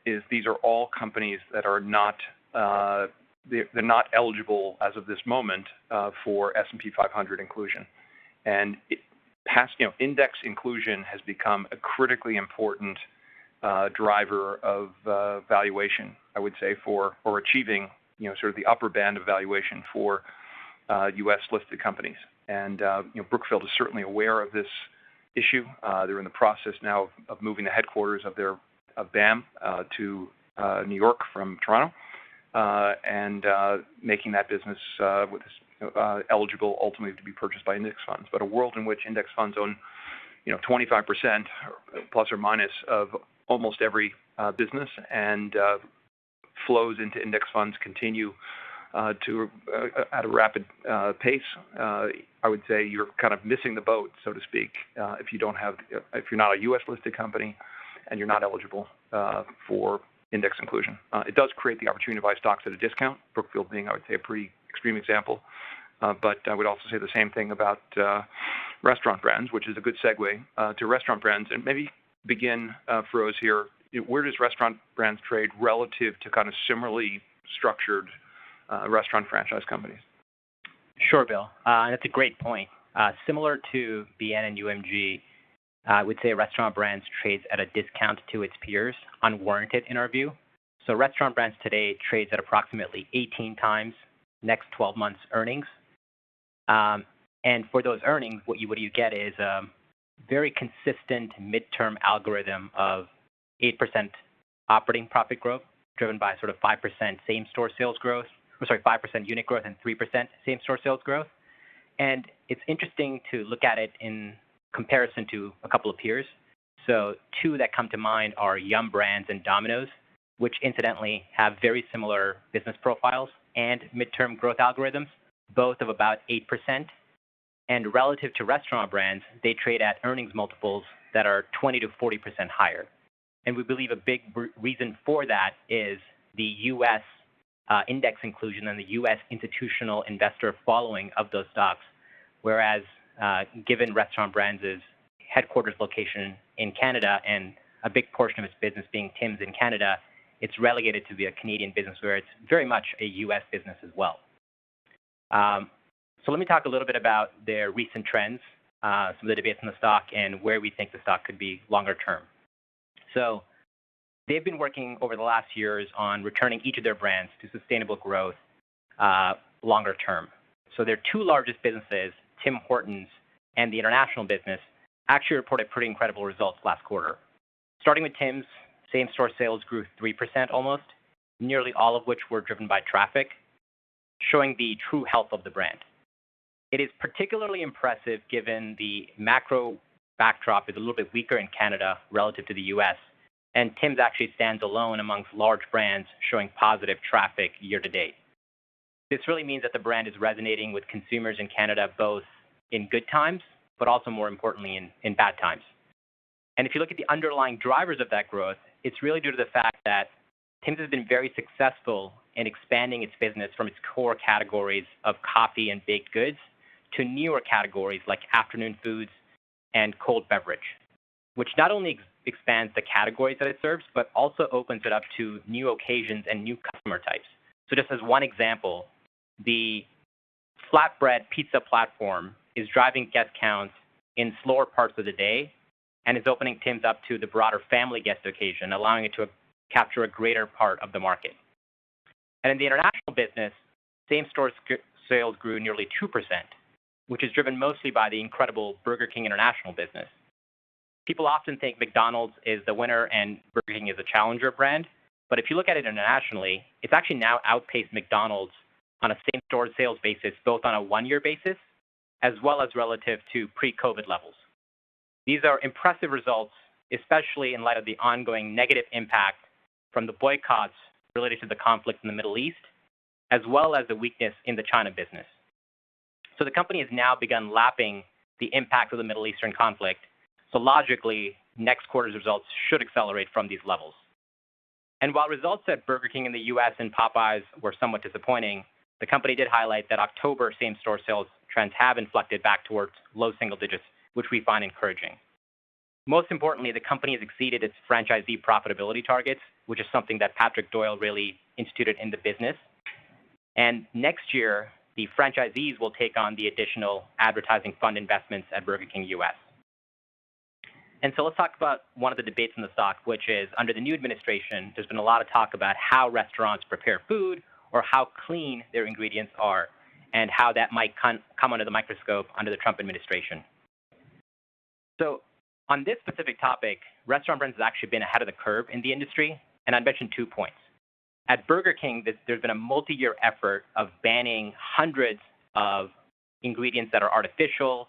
is these are all companies that are not they're not eligible as of this moment for S&P 500 inclusion. And index inclusion has become a critically important driver of valuation, I would say, for achieving sort of the upper band of valuation for U.S. listed companies. And Brookfield is certainly aware of this issue. They're in the process now of moving the headquarters of BAM to New York from Toronto, and making that business eligible ultimately to be purchased by index funds. But a world in which index funds own 25% plus or minus of almost every business, and flows into index funds continue to at a rapid pace, I would say you're kind of missing the boat, so to speak, if you're not a U.S. listed company and you're not eligible for index inclusion. It does create the opportunity to buy stocks at a discount, Brookfield being, I would say, a pretty extreme example. But I would also say the same thing about Restaurant Brands, which is a good segue to Restaurant Brands. And maybe begin, Feroz, here. Where does Restaurant Brands trade relative to kind of similarly structured restaurant franchise companies? Sure, Bill. That's a great point. Similar to BN and UMG, I would say Restaurant Brands trades at a discount to its peers, unwarranted in our view. So Restaurant Brands today trades at approximately 18 times next 12 months earnings. And for those earnings, what you get is a very consistent midterm algorithm of 8% operating profit growth, driven by sort of 5% same-store sales growth, 5% unit growth and 3% same-store sales growth. And it's interesting to look at it in comparison to a couple of peers. So two that come to mind are Yum Brands and Domino's, which incidentally have very similar business profiles and midterm growth algorithms, both of about 8%. And relative to Restaurant Brands, they trade at earnings multiples that are 20 to 40% higher. And we believe a big reason for that is the U.S. Index inclusion and the U.S. institutional investor following of those stocks, whereas given Restaurant Brands' headquarters location in Canada and a big portion of its business being Tim's in Canada, it's relegated to be a Canadian business where it's very much a U.S. business as well. So let me talk a little bit about their recent trends, some of the debates in the stock, and where we think the stock could be longer term. So they've been working over the last years on returning each of their brands to sustainable growth longer term. So their two largest businesses, Tim Hortons and the international business, actually reported pretty incredible results last quarter. Starting with Tim's, same-store sales grew 3% almost, nearly all of which were driven by traffic, showing the true health of the brand. It is particularly impressive given the macro backdrop is a little bit weaker in Canada relative to the US, and Tim's actually stands alone amongst large brands showing positive traffic year to date. This really means that the brand is resonating with consumers in Canada both in good times, but also more importantly in bad times. And if you look at the underlying drivers of that growth, it's really due to the fact that Tim's has been very successful in expanding its business from its core categories of coffee and baked goods to newer categories like afternoon foods and cold beverage, which not only expands the categories that it serves, but also opens it up to new occasions and new customer types. So just as one example, the flatbread pizza platform is driving guest counts in slower parts of the day and is opening Tim's up to the broader family guest occasion, allowing it to capture a greater part of the market. And in the international business, same-store sales grew nearly 2%, which is driven mostly by the incredible Burger King international business. People often think McDonald's is the winner and Burger King is a challenger brand. But if you look at it internationally, it's actually now outpaced McDonald's on a same-store sales basis, both on a one-year basis as well as relative to pre-COVID levels. These are impressive results, especially in light of the ongoing negative impact from the boycotts related to the conflict in the Middle East, as well as the weakness in the China business. So the company has now begun lapping the impact of the Middle Eastern conflict. So logically, next quarter's results should accelerate from these levels. And while results at Burger King in the US and Popeyes were somewhat disappointing, the company did highlight that October same-store sales trends have inflected back towards low single digits, which we find encouraging. Most importantly, the company has exceeded its franchisee profitability targets, which is something that Patrick Doyle really instituted in the business. And next year, the franchisees will take on the additional advertising fund investments at Burger King US. And so let's talk about one of the debates in the stock, which is under the new administration, there's been a lot of talk about how restaurants prepare food or how clean their ingredients are and how that might come under the microscope under the Trump administration. So on this specific topic, Restaurant Brands has actually been ahead of the curve in the industry, and I'd mention 2 points. At Burger King, there's been a multi-year effort of banning hundreds of ingredients that are artificial,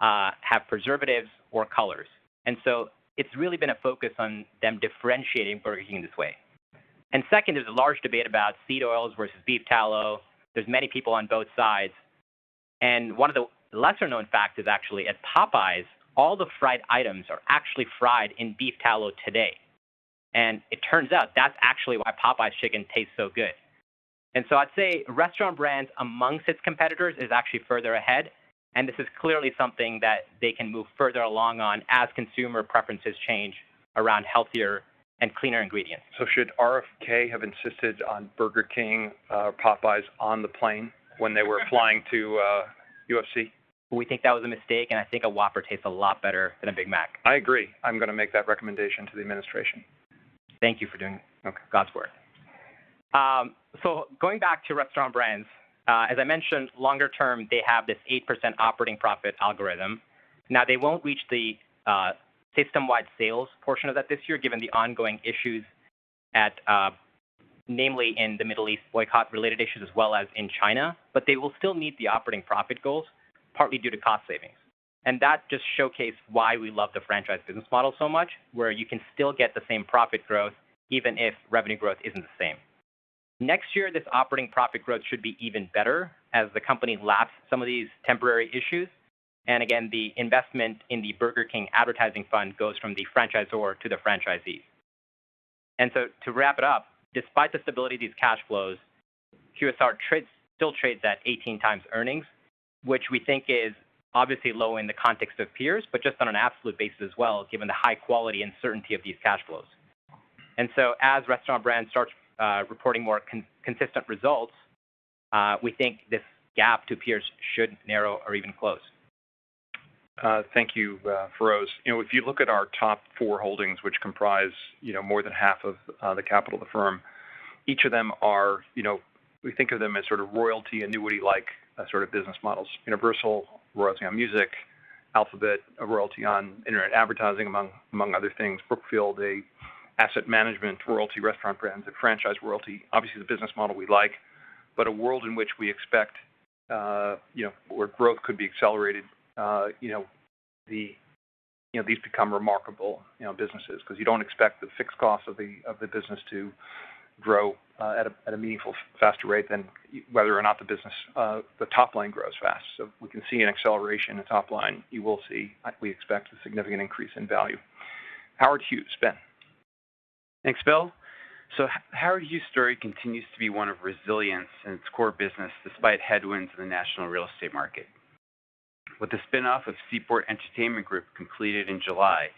have preservatives, or colors. And so it's really been a focus on them differentiating Burger King this way. And second, there's a large debate about seed oils versus beef tallow. There's many people on both sides. And one of the lesser-known facts is actually at Popeyes, all the fried items are actually fried in beef tallow today. And it turns out that's actually why Popeye's chicken tastes so good. And so I'd say Restaurant Brands amongst its competitors is actually further ahead. And this is clearly something that they can move further along on as consumer preferences change around healthier and cleaner ingredients. So should RFK have insisted on Burger King, Popeyes on the plane when they were flying to UFC? We think that was a mistake, and I think a Whopper tastes a lot better than a Big Mac. I agree. I'm going to make that recommendation to the administration. Thank you for doing God's work. So going back to Restaurant Brands, as I mentioned, longer term, they have this 8% operating profit algorithm. Now, they won't reach the system-wide sales portion of that this year, given the ongoing issues at, namely in the Middle East boycott-related issues as well as in China, but they will still meet the operating profit goals, partly due to cost savings. And that just showcased why we love the franchise business model so much, where you can still get the same profit growth even if revenue growth isn't the same. Next year, this operating profit growth should be even better as the company laps some of these temporary issues. And again, the investment in the Burger King advertising fund goes from the franchisor to the franchisees. And so to wrap it up, despite the stability of these cash flows, QSR still trades at 18 times earnings, which we think is obviously low in the context of peers, but just on an absolute basis as well, given the high quality and certainty of these cash flows. And so as Restaurant Brands starts reporting more consistent results, we think this gap to peers should narrow or even close. Thank you, Feroz. If you look at our top 4 holdings, which comprise, more than half of the capital of the firm, each of them are, we think of them as sort of royalty annuity-like sort of business models. Universal, royalty on music; Alphabet, a royalty on internet advertising, among other things; Brookfield, a asset management royalty; Restaurant Brands, a franchise royalty. Obviously, the business model we like, but a world in which we expect, where growth could be accelerated. These become remarkable, businesses, because you don't expect the fixed costs of the business to grow at a meaningful faster rate than whether or not the business, the top line grows fast. So we can see an acceleration in top line. You will see, we expect, a significant increase in value. Howard Hughes, Ben. Thanks, Bill. So Howard Hughes' story continues to be one of resilience in its core business despite headwinds in the national real estate market. With the spinoff of Seaport Entertainment Group completed in July,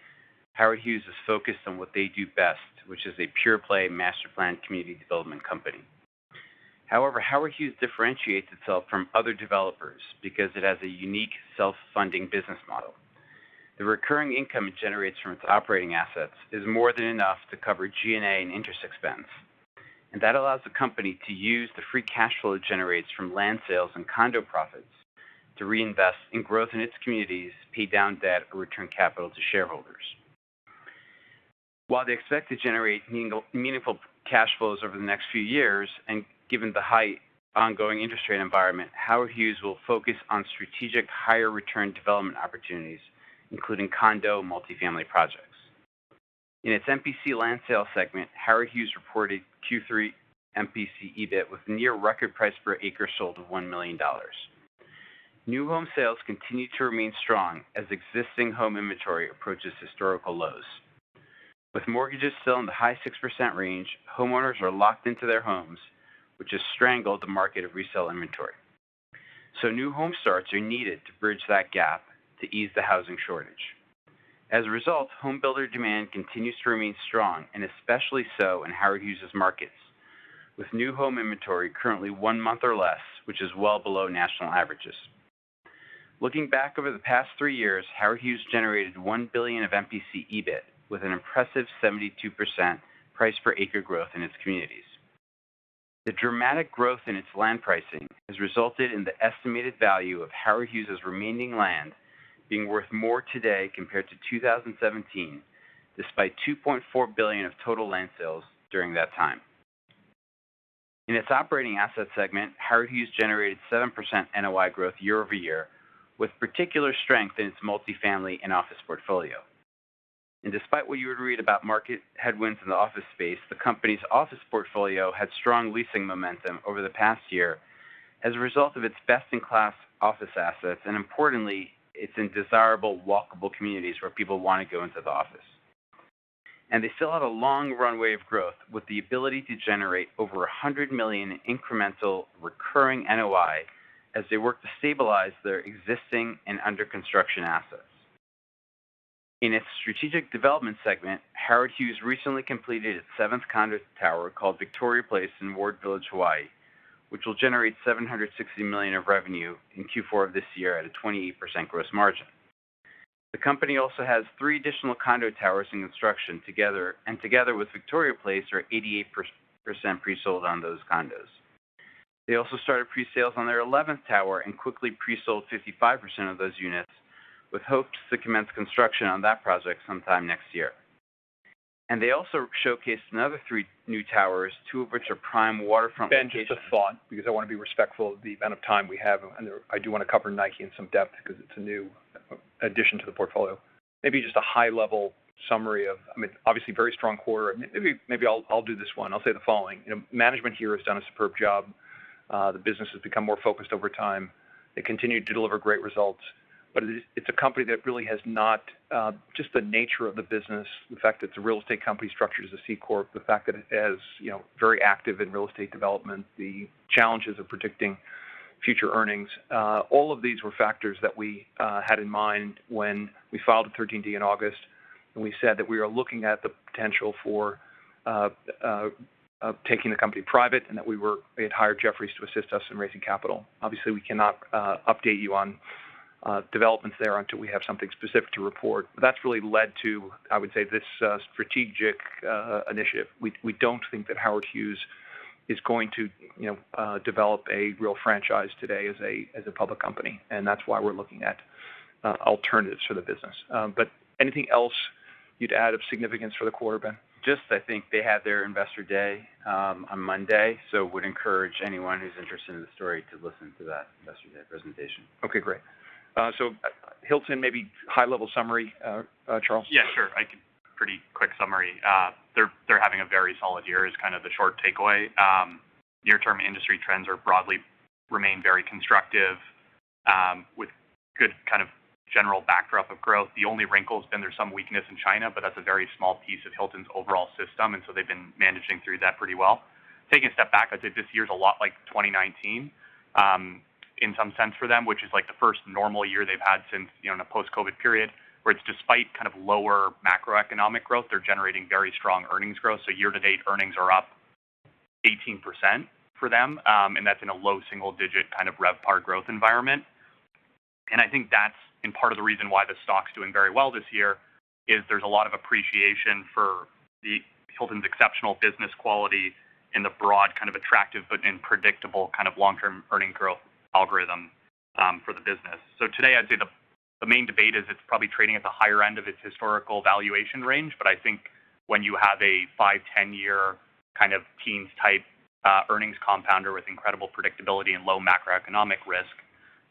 Howard Hughes is focused on what they do best, which is a pure-play master plan community development company. However, Howard Hughes differentiates itself from other developers because it has a unique self-funding business model. The recurring income it generates from its operating assets is more than enough to cover G&A and interest expense, and that allows the company to use the free cash flow it generates from land sales and condo profits to reinvest in growth in its communities, pay down debt, or return capital to shareholders. While they expect to generate meaningful cash flows over the next few years, and given the high ongoing interest rate environment, Howard Hughes will focus on strategic higher return development opportunities, including condo and multifamily projects. In its MPC land sales segment, Howard Hughes reported Q3 MPC EBIT with near record price per acre sold of $1 million. New home sales continue to remain strong as existing home inventory approaches historical lows. With mortgages still in the high 6% range, homeowners are locked into their homes, which has strangled the market of resale inventory. So new home starts are needed to bridge that gap to ease the housing shortage. As a result, home builder demand continues to remain strong, and especially so in Howard Hughes' markets, with new home inventory currently 1 month or less, which is well below national averages. Looking back over the past 3 years, Howard Hughes generated $1 billion of MPC EBIT, with an impressive 72% price per acre growth in its communities. The dramatic growth in its land pricing has resulted in the estimated value of Howard Hughes' remaining land being worth more today compared to 2017, despite $2.4 billion of total land sales during that time. In its operating asset segment, Howard Hughes generated 7% NOI growth year over year, with particular strength in its multifamily and office portfolio. And despite what you would read about market headwinds in the office space, the company's office portfolio had strong leasing momentum over the past year as a result of its best-in-class office assets, and importantly, it's in desirable, walkable communities where people want to go into the office. And they still have a long runway of growth with the ability to generate over $100 million in incremental recurring NOI as they work to stabilize their existing and under construction assets. In its strategic development segment, Howard Hughes recently completed its 7th condo tower called Victoria Place in Ward Village, Hawaii, which will generate $760 million of revenue in Q4 of this year at a 28% gross margin. The company also has 3 additional condo towers in construction together with Victoria Place are 88% pre-sold on those condos. They also started pre-sales on their 11th tower and quickly pre-sold 55% of those units, with hopes to commence construction on that project sometime next year. And they also showcased another 3 new towers, 2 of which are prime waterfront locations. Ben, just a thought, because I want to be respectful of the amount of time we have, and I do want to cover Nike in some depth because it's a new addition to the portfolio. Maybe just a high-level summary of, obviously very strong quarter. Maybe I'll do this one. I'll say the following. Management here has done a superb job. The business has become more focused over time. They continue to deliver great results. But it's a company that really has not, just the nature of the business, the fact that it's a real estate company structured as a C Corp, the fact that it is, very active in real estate development, the challenges of predicting future earnings, all of these were factors that we had in mind when we filed a 13D in August, and we said that we are looking at the potential for taking the company private, and that we had hired Jefferies to assist us in raising capital. Obviously, we cannot update you on developments there until we have something specific to report. But that's really led to, I would say, this strategic initiative. We don't think that Howard Hughes is going to, develop a real franchise today as a public company, and that's why we're looking at alternatives for the business. But anything else you'd add of significance for the quarter, Ben? Just, I think they had their investor day on Monday, so would encourage anyone who's interested in the story to listen to that investor day presentation. Okay, great. So Hilton, maybe high-level summary, Charles? Yeah, sure. I could pretty quick summary. They're having a very solid year is kind of the short takeaway. Near-term industry trends are broadly remain very constructive with good kind of general backdrop of growth. The only wrinkle has been there's some weakness in China, but that's a very small piece of Hilton's overall system, and so they've been managing through that pretty well. Taking a step back, I'd say this year's a lot like 2019. In some sense for them, which is like the first normal year they've had since, in a post-COVID period, where it's despite kind of lower macroeconomic growth, they're generating very strong earnings growth. So year-to-date earnings are up 18% for them, and that's in a low single-digit kind of RevPAR growth environment. And I think that's in part of the reason why the stock's doing very well this year is there's a lot of appreciation for the Hilton's exceptional business quality and the broad kind of attractive but predictable kind of long-term earning growth algorithm for the business. So today, I'd say the main debate is it's probably trading at the higher end of its historical valuation range, but I think when you have a 5-10 year kind of teens type earnings compounder with incredible predictability and low macroeconomic risk,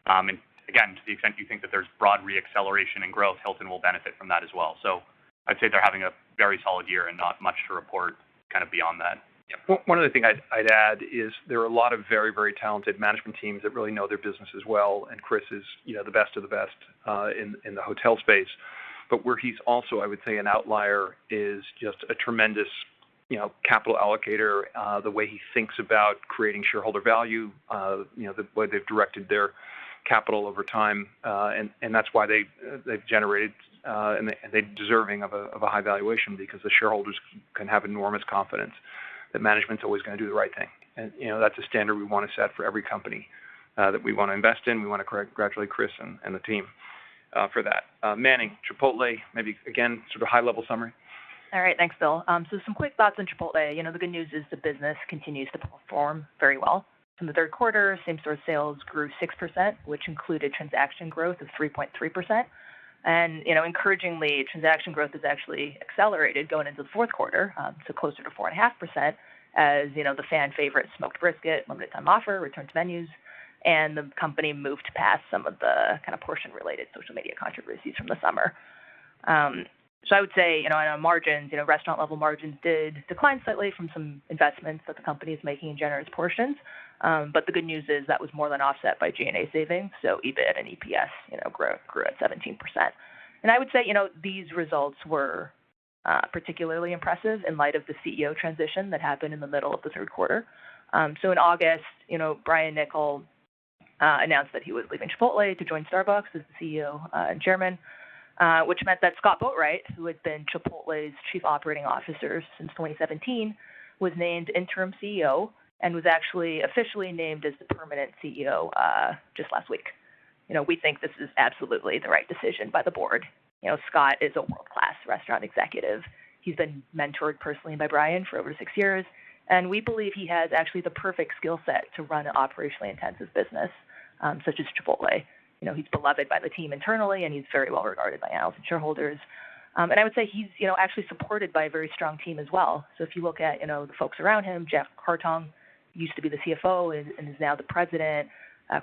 and again, to the extent you think that there's broad reacceleration and growth, Hilton will benefit from that as well. So I'd say they're having a very solid year and not much to report kind of beyond that. Yeah. One other thing I'd add is there are a lot of very, very talented management teams that really know their business as well, and Chris is, the best of the best in the hotel space. But where he's also, I would say, an outlier is just a tremendous, capital allocator. The way he thinks about creating shareholder value, the way they've directed their capital over time, and that's why they've generated and they're deserving of a high valuation, because the shareholders can have enormous confidence that management's always going to do the right thing. And that's a standard we want to set for every company that we want to invest in. We want to congratulate Chris and the team for that. Manning, Chipotle, maybe again, sort of high-level summary. All right, thanks, Bill. So some quick thoughts on Chipotle. The good news is the business continues to perform very well. In the third quarter, same-store sales grew 6%, which included transaction growth of 3.3%. And, encouragingly, transaction growth has actually accelerated going into the fourth quarter, so closer to 4.5%, as, the fan favorite smoked brisket, limited time offer, returned to menus, and the company moved past some of the kind of portion-related social media controversies from the summer. So I would say, on margins, restaurant-level margins did decline slightly from some investments that the company is making in generous portions. But the good news is that was more than offset by G&A savings, so EBIT and EPS, grew at 17%. And I would say, these results were particularly impressive in light of the CEO transition that happened in the middle of the third quarter. So in August, Brian Niccol announced that he was leaving Chipotle to join Starbucks as the CEO and chairman, which meant that Scott Boatwright, who had been Chipotle's chief operating officer since 2017, was named interim CEO and was actually officially named as the permanent CEO just last week. We think this is absolutely the right decision by the board. Scott is a world-class restaurant executive. He's been mentored personally by Brian for over 6 years, and we believe he has actually the perfect skill set to run an operationally intensive business, such as Chipotle. He's beloved by the team internally, and he's very well regarded by analysts and shareholders. And I would say he's, actually supported by a very strong team as well. So if you look at, the folks around him, Jeff Hartong used to be the CFO and is now the president,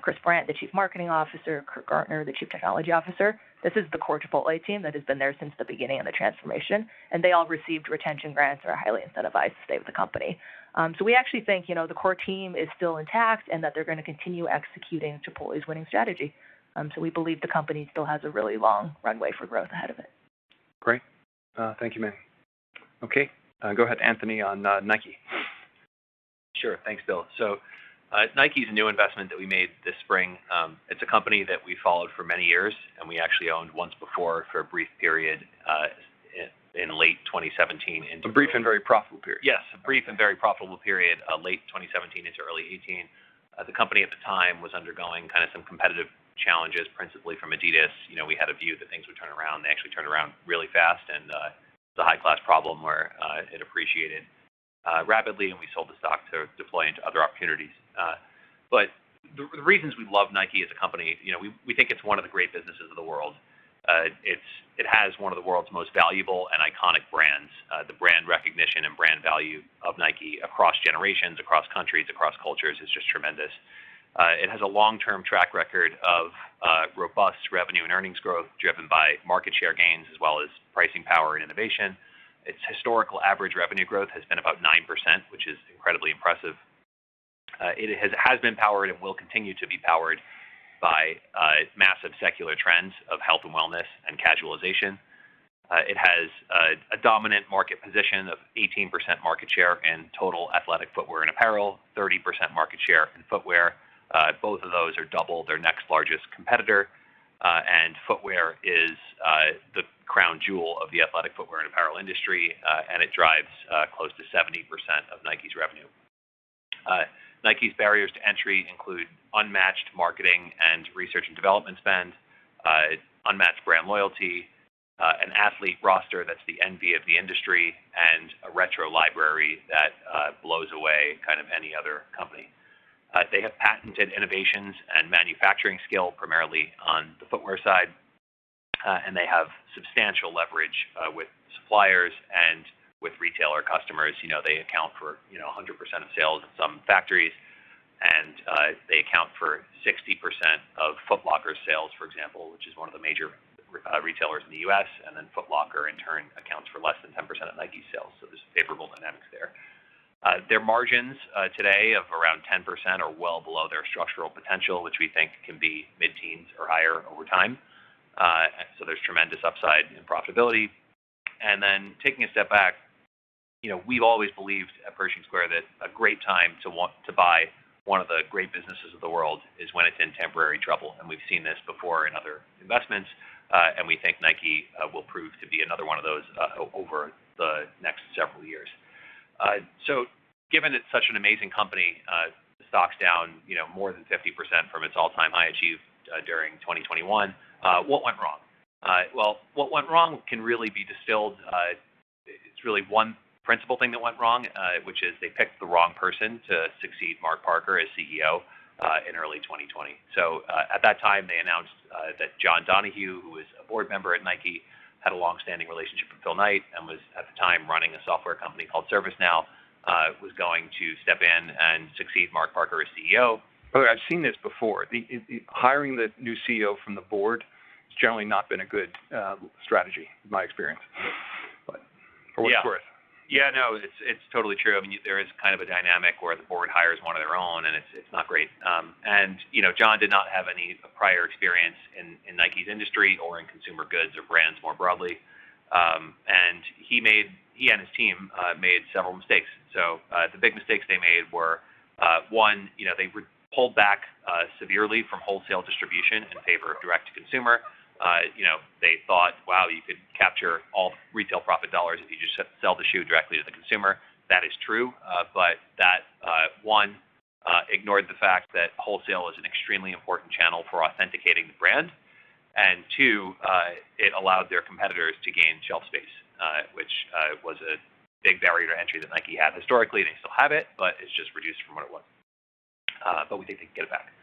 Chris Brandt, the chief marketing officer, Kurt Gartner, the chief technology officer. This is the core Chipotle team that has been there since the beginning of the transformation, and they all received retention grants or are highly incentivized to stay with the company. So we actually think, the core team is still intact and that they're going to continue executing Chipotle's winning strategy. So we believe the company still has a really long runway for growth ahead of it. Great. Thank you, Manning. Okay, go ahead, Anthony, on Nike. Sure, thanks, Bill. So Nike is a new investment that we made this spring. It's a company that we followed for many years, and we actually owned once before for a brief period in late 2017. A brief and very profitable period. Yes, a brief and very profitable period, late 2017 into early 18. The company at the time was undergoing kind of some competitive challenges, principally from Adidas. We had a view that things would turn around. They actually turned around really fast, and it's a high-class problem where it appreciated rapidly, and we sold the stock to deploy into other opportunities. But the reasons we love Nike as a company, we think it's one of the great businesses of the world. It has one of the world's most valuable and iconic brands. The brand recognition and brand value of Nike across generations, across countries, across cultures is just tremendous. It has a long-term track record of robust revenue and earnings growth driven by market share gains as well as pricing power and innovation. Its historical average revenue growth has been about 9%, which is incredibly impressive. It has been powered and will continue to be powered by massive secular trends of health and wellness and casualization. It has a dominant market position of 18% market share in total athletic footwear and apparel, 30% market share in footwear. Both of those are double their next largest competitor, and footwear is the crown jewel of the athletic footwear and apparel industry, and it drives close to 70% of Nike's revenue. Nike's barriers to entry include unmatched marketing and research and development spend, unmatched brand loyalty, an athlete roster that's the envy of the industry, and a retro library that blows away kind of any other company. They have patented innovations and manufacturing skill primarily on the footwear side, and they have substantial leverage with suppliers and with retailer customers. They account for 100% of sales in some factories, and they account for 60% of Foot Locker's sales, for example, which is one of the major retailers in the U.S., and then Foot Locker in turn accounts for less than 10% of Nike's sales, so there's favorable dynamics there. Their margins today of around 10% are well below their structural potential, which we think can be mid-teens or higher over time. So there's tremendous upside in profitability. And then taking a step back, we've always believed at Pershing Square that a great time to want to buy one of the great businesses of the world is when it's in temporary trouble. And we've seen this before in other investments, and we think Nike will prove to be another one of those over the next several years. So given it's such an amazing company, the stock's down more than 50% from its all-time high achieved during 2021. What went wrong? Well, what went wrong can really be distilled. It's really one principal thing that went wrong, which is they picked the wrong person to succeed Mark Parker as CEO in early 2020. So at that time, they announced that John Donahue, who was a board member at Nike, had a long-standing relationship with Phil Knight and was at the time running a software company called ServiceNow, was going to step in and succeed Mark Parker as CEO. Oh, I've seen this before. Hiring the new CEO from the board has generally not been a good strategy, in my experience. But for what it's worth. Yeah, no, it's totally true. I mean, there is kind of a dynamic where the board hires one of their own, and it's not great. And John did not have any prior experience in Nike's industry or in consumer goods or brands more broadly. And he and his team made several mistakes. So the big mistakes they made were one, they pulled back severely from wholesale distribution in favor of direct to consumer. They thought, wow, you could capture all retail profit dollars if you just sell the shoe directly to the consumer. That is true, but that ignored the fact that wholesale is an extremely important channel for authenticating the brand, and two, it allowed their competitors to gain shelf space, which was a big barrier to entry that Nike had historically. They still have it, but it's just reduced from what it was. But we think they can get it back.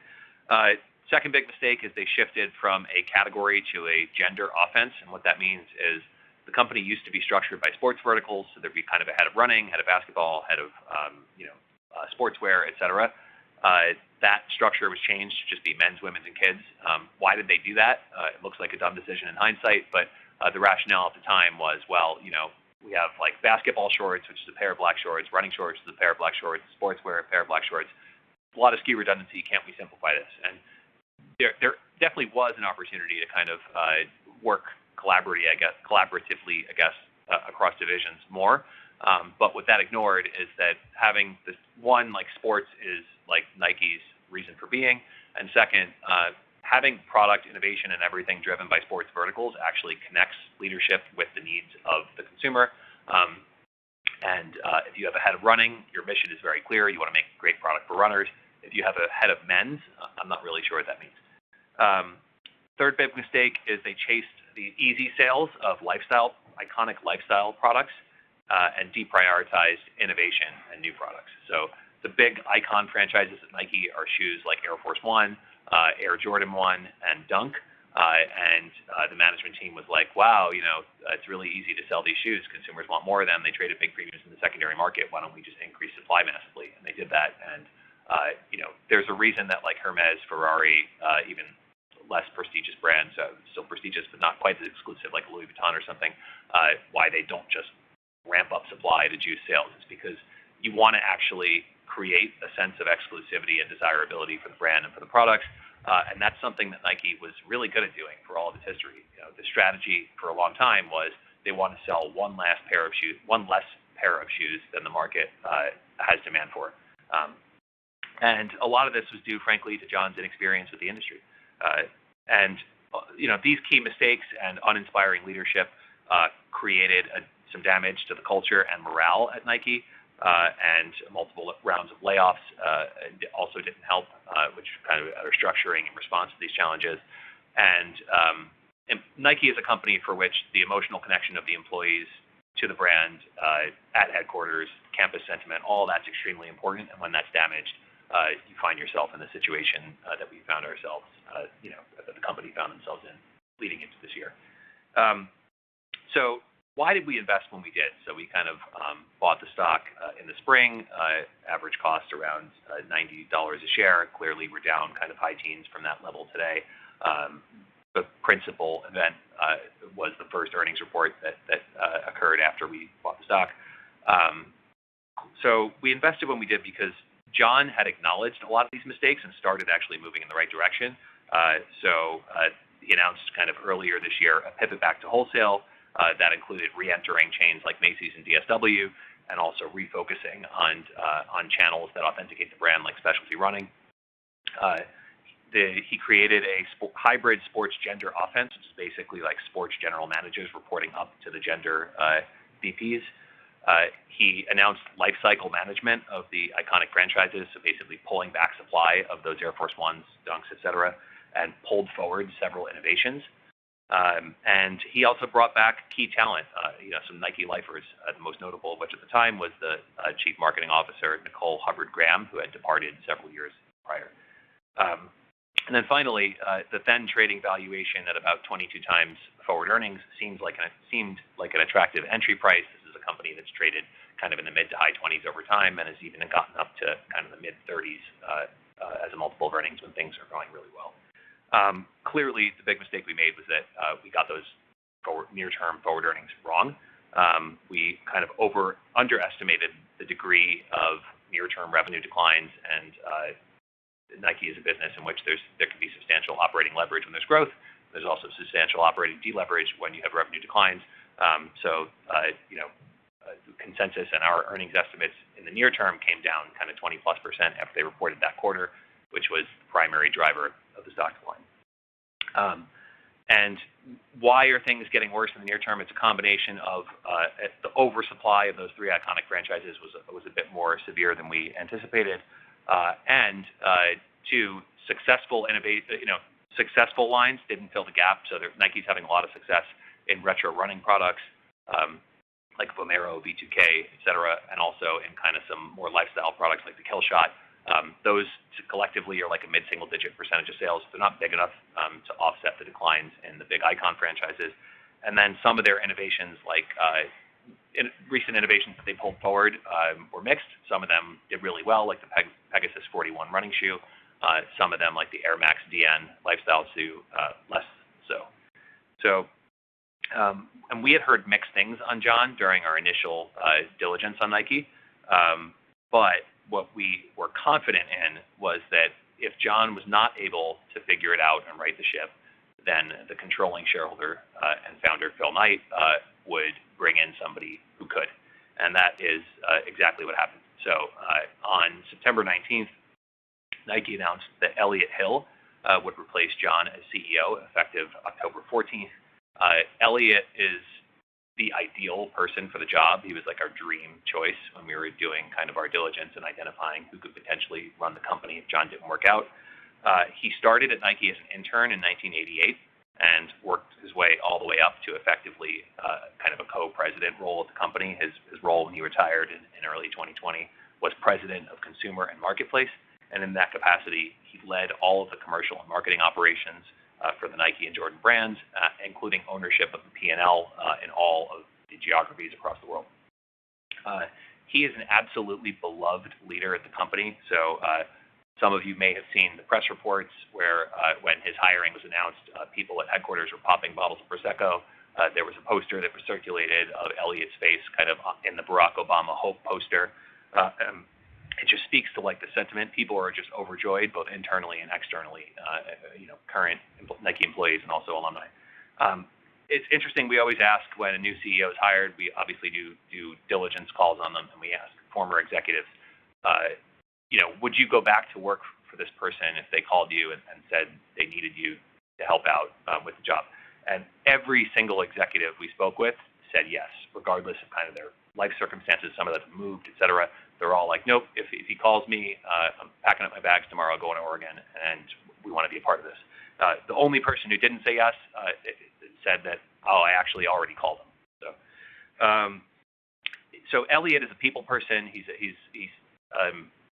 Second big mistake is they shifted from a category to a gender offense, and what that means is the company used to be structured by sports verticals, so there'd be kind of a head of running, head of basketball, head of sportswear, et cetera. That structure was changed to just be men's, women's, and kids. Why did they do that? It looks like a dumb decision in hindsight, but the rationale at the time was, well, we have like basketball shorts, which is a pair of black shorts, running shorts is a pair of black shorts, sportswear, a pair of black shorts. A lot of SKU redundancy. Can't we simplify this? And there definitely was an opportunity to kind of work collaboratively, I guess, across divisions more. But what that ignored is that having this one, like sports is like Nike's reason for being, and second, having product innovation and everything driven by sports verticals actually connects leadership with the needs of the consumer. And if you have a head of running, your mission is very clear. You want to make great product for runners. If you have a head of men's, I'm not really sure what that means. Third big mistake is they chased the easy sales of iconic lifestyle products, and deprioritized innovation and new products. So the big icon franchises at Nike are shoes like Air Force One, Air Jordan 1, and Dunk. And the management team was like, wow, it's really easy to sell these shoes. Consumers want more of them. They traded big premiums in the secondary market. Why don't we just increase supply massively? And they did that. And there's a reason that like Hermes, Ferrari, even less prestigious brands, still prestigious but not quite as exclusive like Louis Vuitton or something, why they don't just ramp up supply to juice sales. It's because you want to actually create a sense of exclusivity and desirability for the brand and for the products. And that's something that Nike was really good at doing for all of its history. The strategy for a long time was they want to sell one less pair of shoes than the market has demand for. And a lot of this was due, frankly, to John's inexperience with the industry. These key mistakes and uninspiring leadership created some damage to the culture and morale at Nike, and multiple rounds of layoffs also didn't help, which kind of are structuring in response to these challenges. And Nike is a company for which the emotional connection of the employees to the brand at headquarters, campus sentiment, all that's extremely important. And when that's damaged, you find yourself in the situation that we found ourselves, that the company found themselves in leading into this year. So why did we invest when we did? So we kind of bought the stock in the spring, average cost around $90 a share. Clearly, we're down kind of high teens from that level today. The principal event was the first earnings report that occurred after we bought the stock. So we invested when we did because John had acknowledged a lot of these mistakes and started actually moving in the right direction. So he announced kind of earlier this year a pivot back to wholesale that included re-entering chains like Macy's and DSW, and also refocusing on channels that authenticate the brand like specialty running. He created a hybrid sports gender offense, which is basically like sports general managers reporting up to the gender VPs. He announced life cycle management of the iconic franchises, so basically pulling back supply of those Air Force Ones, Dunks, et cetera, and pulled forward several innovations. And he also brought back key talent, some Nike lifers, the most notable of which at the time was the Chief Marketing Officer, Nicole Hubbard-Graham, who had departed several years prior. And then finally, the then trading valuation at about 22 times forward earnings seemed like an attractive entry price. This is a company that's traded kind of in the mid to high 20s over time and has even gotten up to kind of the mid 30s as a multiple of earnings when things are going really well. Clearly, the big mistake we made was that we got those near-term forward earnings wrong. We kind of underestimated the degree of near-term revenue declines, and Nike is a business in which there can be substantial operating leverage when there's growth. There's also substantial operating deleverage when you have revenue declines. Consensus and our earnings estimates in the near term came down kind of 20+% after they reported that quarter, which was the primary driver of the stock decline. And why are things getting worse in the near term? It's a combination of the oversupply of those three iconic franchises was a bit more severe than we anticipated, and two, successful lines didn't fill the gap. So Nike's having a lot of success in retro running products like Vomero, V2K, et cetera, and also in kind of some more lifestyle products like the Kill Shot. Those collectively are like a mid-single-digit percentage of sales. They're not big enough to offset the declines in the big icon franchises. And then some of their innovations, like recent innovations that they pulled forward, were mixed. Some of them did really well, like the Pegasus 41 running shoe. Some of them, like the Air Max DN lifestyle shoe, less so. And we had heard mixed things on John during our initial diligence on Nike, but what we were confident in was that if John was not able to figure it out and right the ship, then the controlling shareholder and founder, Phil Knight, would bring in somebody who could. And that is exactly what happened. So on September 19th, Nike announced that Elliott Hill would replace John as CEO effective October 14th. Elliott is the ideal person for the job. He was like our dream choice when we were doing kind of our diligence and identifying who could potentially run the company if John didn't work out. He started at Nike as an intern in 1988 and worked his way all the way up to effectively kind of a co-president role at the company. His role when he retired in early 2020 was president of consumer and marketplace. And in that capacity, he led all of the commercial and marketing operations for the Nike and Jordan brands, including ownership of the P&L in all of the geographies across the world. He is an absolutely beloved leader at the company. So some of you may have seen the press reports where when his hiring was announced, people at headquarters were popping bottles of Prosecco. There was a poster that was circulated of Elliott's face kind of in the Barack Obama Hope poster. It just speaks to like the sentiment. People are just overjoyed, both internally and externally, current Nike employees and also alumni. It's interesting. We always ask when a new CEO is hired, we obviously do diligence calls on them, and we ask former executives, would you go back to work for this person if they called you and said they needed you to help out with the job? And every single executive we spoke with said yes, regardless of kind of their life circumstances. Some of them have moved, et cetera. They're all like, nope, if he calls me, I'm packing up my bags tomorrow, going to Oregon, and we want to be a part of this. The only person who didn't say yes said that, I actually already called him. So Elliott is a people person. He's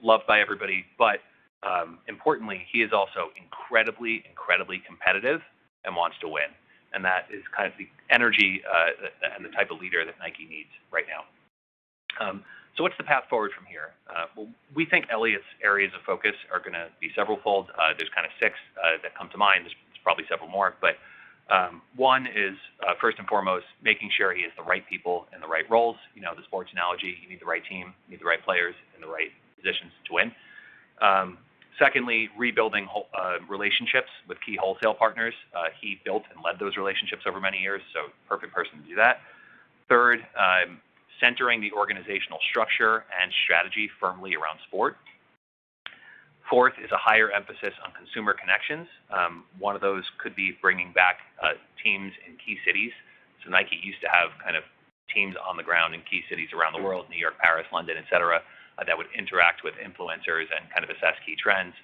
loved by everybody, but importantly, he is also incredibly competitive and wants to win. And that is kind of the energy and the type of leader that Nike needs right now. So what's the path forward from here? Well, we think Elliott's areas of focus are going to be severalfold. There's kind of 6 that come to mind. There's probably several more, but one is first and foremost making sure he has the right people in the right roles. You know, the sports analogy: you need the right team, you need the right players in the right positions to win. Secondly, rebuilding relationships with key wholesale partners. He built and led those relationships over many years, so perfect person to do that. Third, centering the organizational structure and strategy firmly around sport. Fourth is a higher emphasis on consumer connections. One of those could be bringing back teams in key cities. So Nike used to have kind of teams on the ground in key cities around the world, New York, Paris, London, et cetera, that would interact with influencers and kind of assess key trends.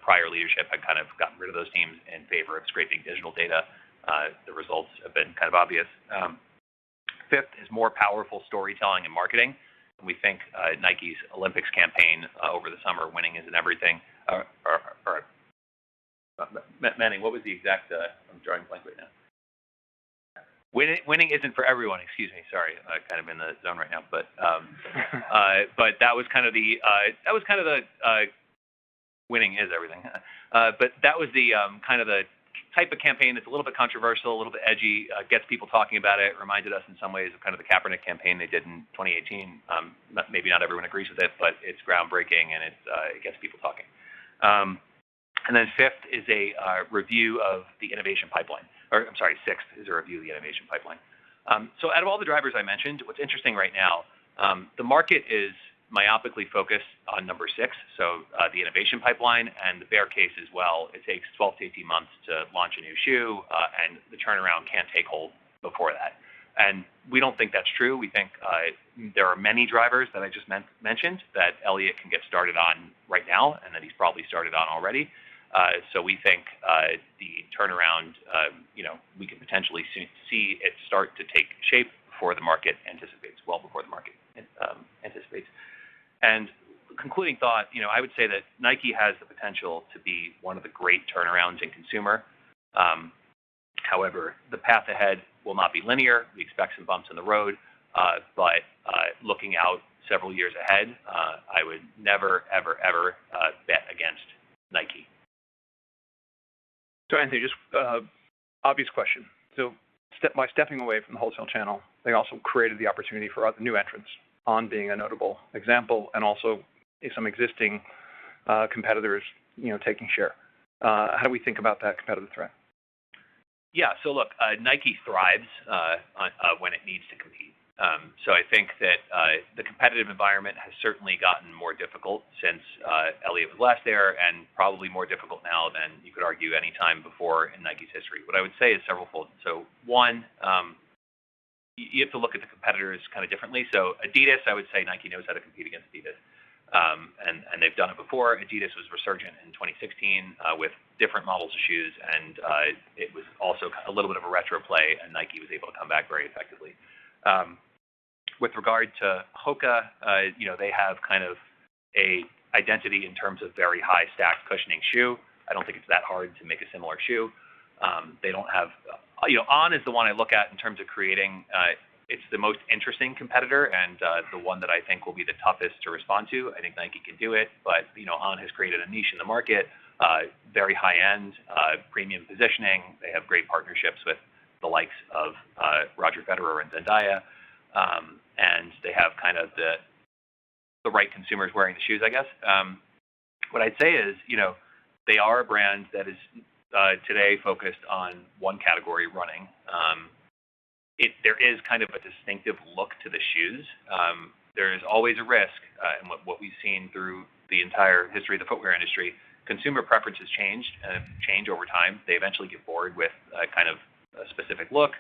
Prior leadership had kind of gotten rid of those teams in favor of scraping digital data. The results have been kind of obvious. Fifth is more powerful storytelling and marketing. We think Nike's Olympics campaign over the summer, "Winning Isn't Everything," Manning, what was the exact? I'm drawing a blank right now. Winning isn't for everyone. Excuse me. Sorry, kind of in the zone right now. But that was kind of the winning is everything. But that was the kind of the type of campaign that's a little bit controversial, a little bit edgy, gets people talking about it. Reminded us in some ways of kind of the Kaepernick campaign they did in 2018. Maybe not everyone agrees with it, but it's groundbreaking and it gets people talking. And then fifth is a review of the innovation pipeline. Sixth is a review of the innovation pipeline. So out of all the drivers I mentioned, what's interesting right now, the market is myopically focused on number 6, so the innovation pipeline, and the bear case as well. It takes 12 to 18 months to launch a new shoe, and the turnaround can't take hold before that. And we don't think that's true. We think there are many drivers that I just mentioned that Elliott can get started on right now, and that he's probably started on already. So we think the turnaround, we could potentially see it start to take shape before the market anticipates, well before the market anticipates. And concluding thought, I would say that Nike has the potential to be one of the great turnarounds in consumer. However, the path ahead will not be linear. We expect some bumps in the road, but looking out several years ahead, I would never, ever, ever bet against Nike. So Anthony, just obvious question. So by stepping away from the wholesale channel, they also created the opportunity for other new entrants, On being a notable example, and also some existing competitors, taking share. How do we think about that competitive threat? Yeah, so look, Nike thrives when it needs to compete. So I think that the competitive environment has certainly gotten more difficult since Elliott was last there, and probably more difficult now than you could argue any time before in Nike's history. What I would say is severalfold. So one, you have to look at the competitors kind of differently. So Adidas, I would say Nike knows how to compete against Adidas. And they've done it before. Adidas was resurgent in 2016 with different models of shoes, and it was also a little bit of a retro play, and Nike was able to come back very effectively. With regard to Hoka, they have kind of a identity in terms of very high stacked cushioning shoe. I don't think it's that hard to make a similar shoe. They don't have, On is the one I look at in terms of creating. It's the most interesting competitor, and the one that I think will be the toughest to respond to. I think Nike can do it, but On has created a niche in the market, very high end, premium positioning. They have great partnerships with the likes of Roger Federer and Zendaya. And they have kind of the right consumers wearing the shoes, I guess. What I'd say is, they are a brand that is today focused on one category, running. There is kind of a distinctive look to the shoes. There is always a risk, and what we've seen through the entire history of the footwear industry, consumer preferences change over time. They eventually get bored with kind of a specific look.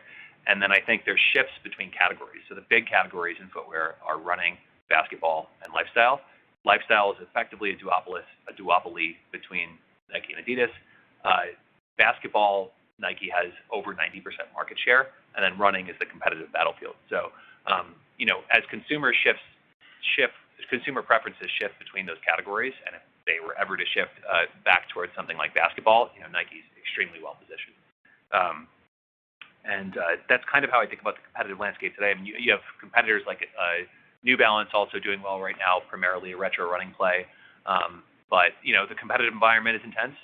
And then I think there's shifts between categories. So the big categories in footwear are running, basketball, and lifestyle. Lifestyle is effectively a duopoly between Nike and Adidas. Basketball, Nike has over 90% market share, and then running is the competitive battlefield. So, as consumers shift consumer preferences shift between those categories, and if they were ever to shift back towards something like basketball, Nike's extremely well positioned. And that's kind of how I think about the competitive landscape today. I mean, you have competitors like New Balance also doing well right now, primarily a retro running play. But the competitive environment is intense.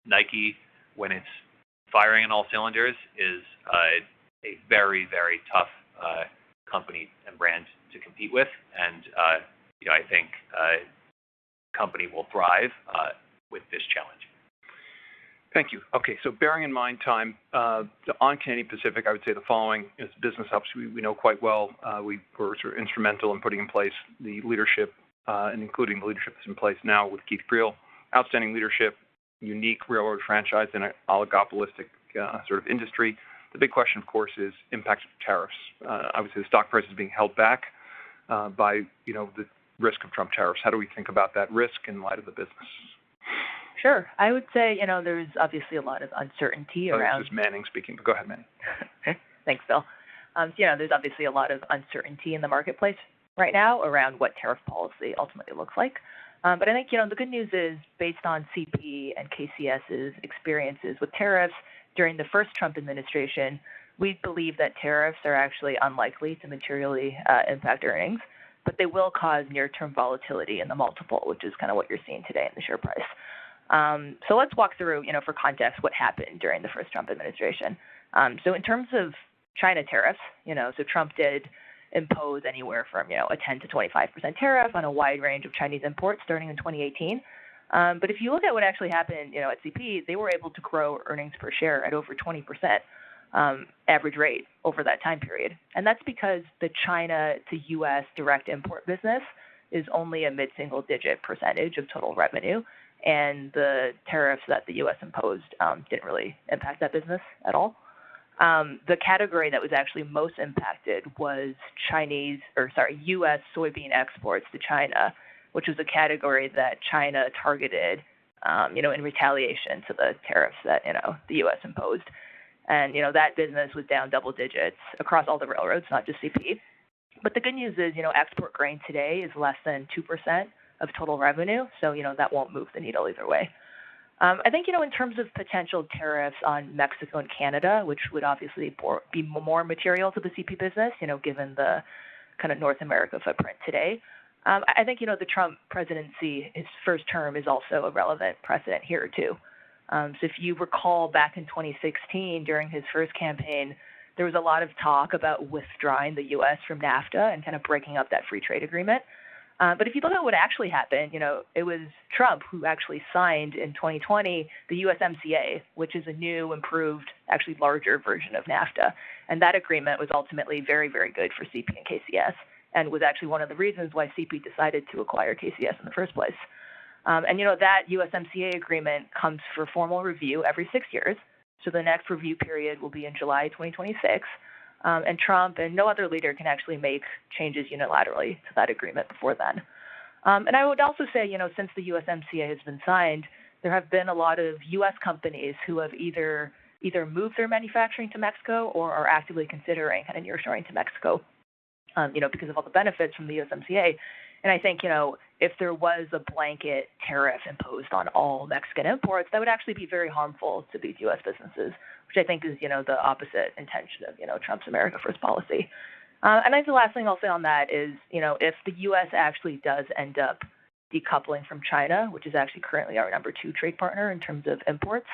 Nike, when it's firing on all cylinders, is a very, very tough company and brand to compete with. And I think company will thrive with this challenge. Thank you. Okay, so bearing in mind time, on Canadian Pacific, I would say the following. It's business ops we know quite well. We were sort of instrumental in putting in place the leadership, and including the leadership that's in place now with Keith Creel. Outstanding leadership, unique railroad franchise in an oligopolistic sort of industry. The big question, of course, is impact of tariffs. I would say the stock price is being held back by the risk of Trump tariffs. How do we think about that risk in light of the business? Sure. I would say, there's obviously a lot of uncertainty around. This is Manning speaking, but go ahead, Manning. Thanks, Bill. There's obviously a lot of uncertainty in the marketplace right now around what tariff policy ultimately looks like. But I think, the good news is based on CP and KCS's experiences with tariffs during the first Trump administration, we believe that tariffs are actually unlikely to materially impact earnings, but they will cause near-term volatility in the multiple, which is kind of what you're seeing today in the share price. So let's walk through, for context, what happened during the first Trump administration. So in terms of China tariffs, so Trump did impose anywhere from, a 10 to 25% tariff on a wide range of Chinese imports starting in 2018. But if you look at what actually happened, at CP, they were able to grow earnings per share at over 20% average rate over that time period. And that's because the China to U.S. direct import business is only a mid-single digit percentage of total revenue. And the tariffs that the U.S. imposed didn't really impact that business at all. The category that was actually most impacted was U.S. soybean exports to China, which was a category that China targeted, in retaliation to the tariffs that, the U.S. imposed. And, that business was down double digits across all the railroads, not just CP. But the good news is, export grain today is less than 2% of total revenue, so that won't move the needle either way. I think in terms of potential tariffs on Mexico and Canada, which would obviously be more material to the CP business, given the kind of North America footprint today. I think the Trump presidency, his first term, is also a relevant precedent here too. So if you recall back in 2016 during his first campaign, there was a lot of talk about withdrawing the U.S. from NAFTA and kind of breaking up that free trade agreement. But if you look at what actually happened, it was Trump who actually signed in 2020 the USMCA, which is a new, improved, actually larger version of NAFTA. And that agreement was ultimately very, very good for CP and KCS and was actually one of the reasons why CP decided to acquire KCS in the first place. And that USMCA agreement comes for formal review every 6 years. So the next review period will be in July 2026. And Trump and no other leader can actually make changes unilaterally to that agreement before then. And I would also say, since the USMCA has been signed, there have been a lot of U.S. companies who have either moved their manufacturing to Mexico or are actively considering kind of nearshoring to Mexico, because of all the benefits from the USMCA. And I think, if there was a blanket tariff imposed on all Mexican imports, that would actually be very harmful to these U.S. businesses, which I think is, the opposite intention of, Trump's America First policy. And I think the last thing I'll say on that is, if the U.S. actually does end up decoupling from China, which is actually currently our number 2 trade partner in terms of imports,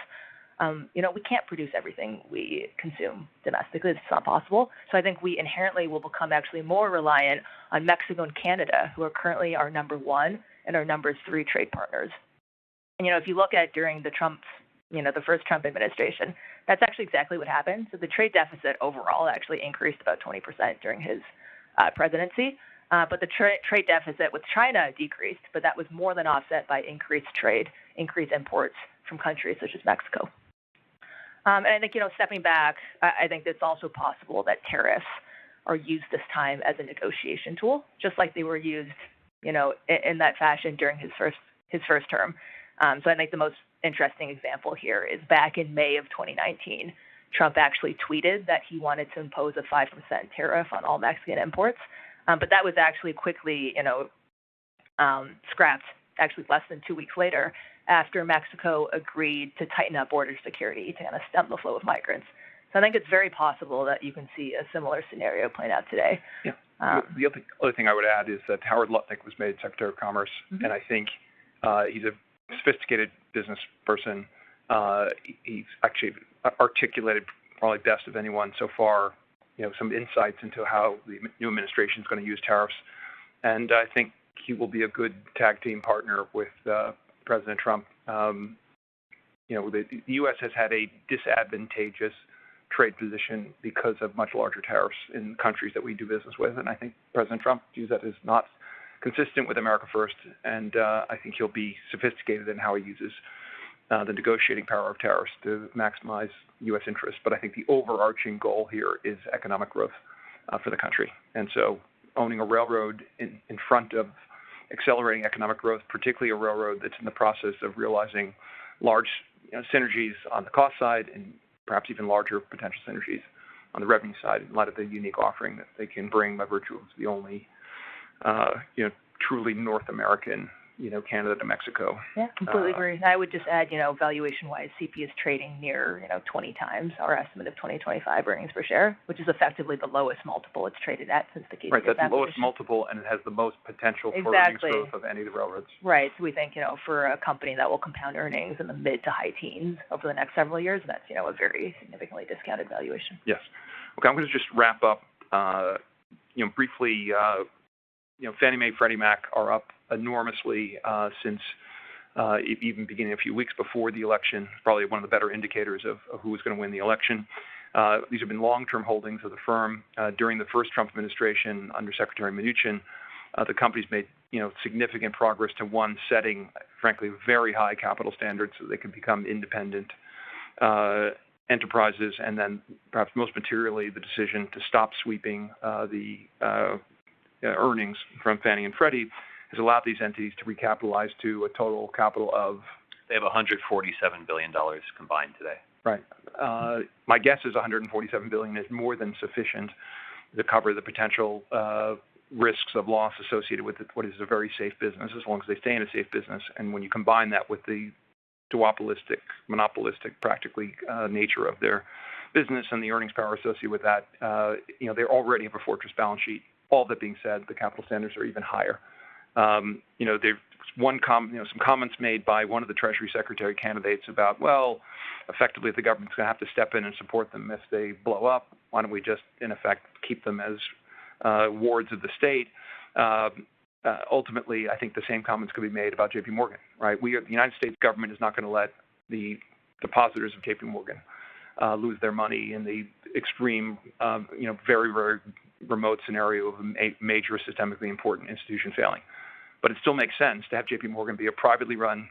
we can't produce everything we consume domestically. It's not possible. So I think we inherently will become actually more reliant on Mexico and Canada, who are currently our number 1 and our number 3 trade partners. And, if you look at during the first Trump administration, that's actually exactly what happened. So the trade deficit overall actually increased about 20% during his presidency. But the trade deficit with China decreased, but that was more than offset by increased imports from countries such as Mexico. And I think, stepping back, I think it's also possible that tariffs are used this time as a negotiation tool, just like they were used, in that fashion during his first term. So I think the most interesting example here is back in May of 2019, Trump actually tweeted that he wanted to impose a 5% tariff on all Mexican imports. But that was actually quickly, scrapped actually less than 2 weeks later after Mexico agreed to tighten up border security to kind of stem the flow of migrants. So I think it's very possible that you can see a similar scenario playing out today. Yeah. The other thing I would add is that Howard Lutnick was made Secretary of Commerce, and I think he's a sophisticated business person. He's actually articulated probably best of anyone so far, some insights into how the new administration is going to use tariffs. And I think he will be a good tag team partner with President Trump. The U.S. has had a disadvantageous trade position because of much larger tariffs in countries that we do business with, and I think President Trump views that as not consistent with America First, and I think he'll be sophisticated in how he uses the negotiating power of tariffs to maximize U.S. interests. But I think the overarching goal here is economic growth for the country, and so owning a railroad in front of accelerating economic growth, particularly a railroad that's in the process of realizing large synergies on the cost side and perhaps even larger potential synergies on the revenue side in light of the unique offering that they can bring by virtue of the only, truly North American, Canada to Mexico. Yeah, completely agree. I would just add, valuation-wise, CP is trading near, 20 times our estimate of 2025 earnings per share, which is effectively the lowest multiple it's traded at since the KCS Right, that's acquisition. the lowest multiple, and it has the most potential for earnings growth of any of the railroads. Right. So we think, for a company that will compound earnings in the mid to high teens over the next several years, that's, a very significantly discounted valuation. Yes. Okay, I'm going to just wrap up, briefly. Fannie Mae, Freddie Mac are up enormously since even beginning a few weeks before the election. Probably one of the better indicators of who is going to win the election. These have been long-term holdings of the firm. During the first Trump administration under Secretary Mnuchin, the company's made significant progress to setting, frankly, very high capital standards so they can become independent enterprises, and then perhaps most materially the decision to stop sweeping the earnings from Fannie and Freddie has allowed these entities to recapitalize to a total capital of... They have $147 billion combined today. Right. My guess is $147 billion is more than sufficient to cover the potential risks of loss associated with what is a very safe business, as long as they stay in a safe business. And when you combine that with the duopolistic, monopolistic, practically nature of their business and the earnings power associated with that, they already have a fortress balance sheet. All that being said, the capital standards are even higher. There's some comments made by one of the Treasury Secretary candidates about, well, effectively the government's going to have to step in and support them if they blow up. Why don't we just, in effect, keep them as wards of the state? Ultimately, I think the same comments could be made about J.P. Morgan, right? The United States government is not going to let the depositors of J.P. Morgan lose their money in the extreme, very, very remote scenario of a major systemically important institution failing. But it still makes sense to have J.P. Morgan be a privately run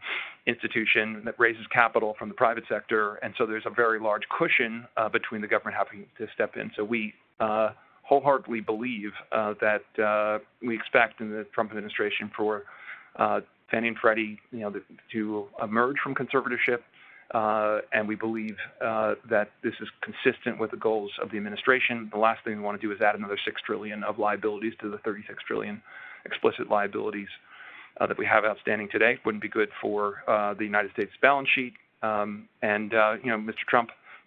institution that raises capital from the private sector, and so there's a very large cushion between the government having to step in. So we wholeheartedly believe that we expect in the Trump administration for Fannie and Freddie, to emerge from conservatorship, and we believe that this is consistent with the goals of the administration. The last thing we want to do is add another $6 trillion of liabilities to the $36 trillion explicit liabilities that we have outstanding today. Wouldn't be good for the United States balance sheet.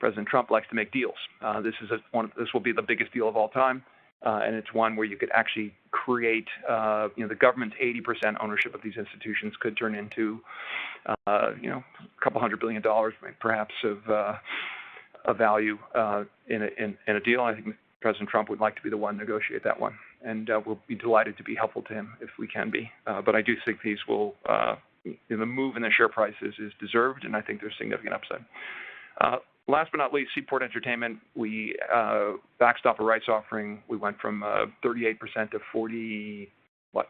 President Trump likes to make deals. This will be the biggest deal of all time, and it's one where you could actually create, the government's 80% ownership of these institutions could turn into, a couple $100 billion, perhaps, of value in a deal. I think President Trump would like to be the one to negotiate that one, and we'll be delighted to be helpful to him if we can be. But I do think these will, the move in the share prices is deserved, and I think there's significant upside. Last but not least, Seaport Entertainment. We backstop a rights offering. We went from 38% to 40, what?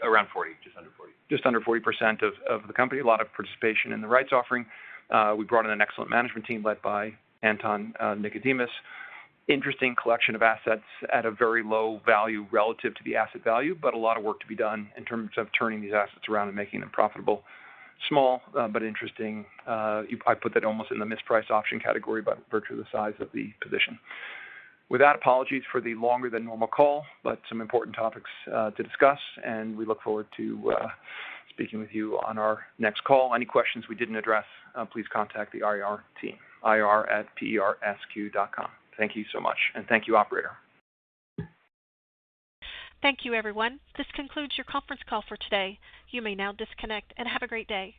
Around 40, just under 40. Just under 40% of the company. A lot of participation in the rights offering. We brought in an excellent management team led by Anton Nicodemus. Interesting collection of assets at a very low value relative to the asset value, but a lot of work to be done in terms of turning these assets around and making them profitable. Small, but interesting. I put that almost in the mispriced option category by virtue of the size of the position. With that, apologies for the longer than normal call, but some important topics to discuss, and we look forward to speaking with you on our next call. Any questions we didn't address, please contact the IR team, ir@persq.com. Thank you so much, and thank you, operator. Thank you, everyone. This concludes your conference call for today. You may now disconnect and have a great day.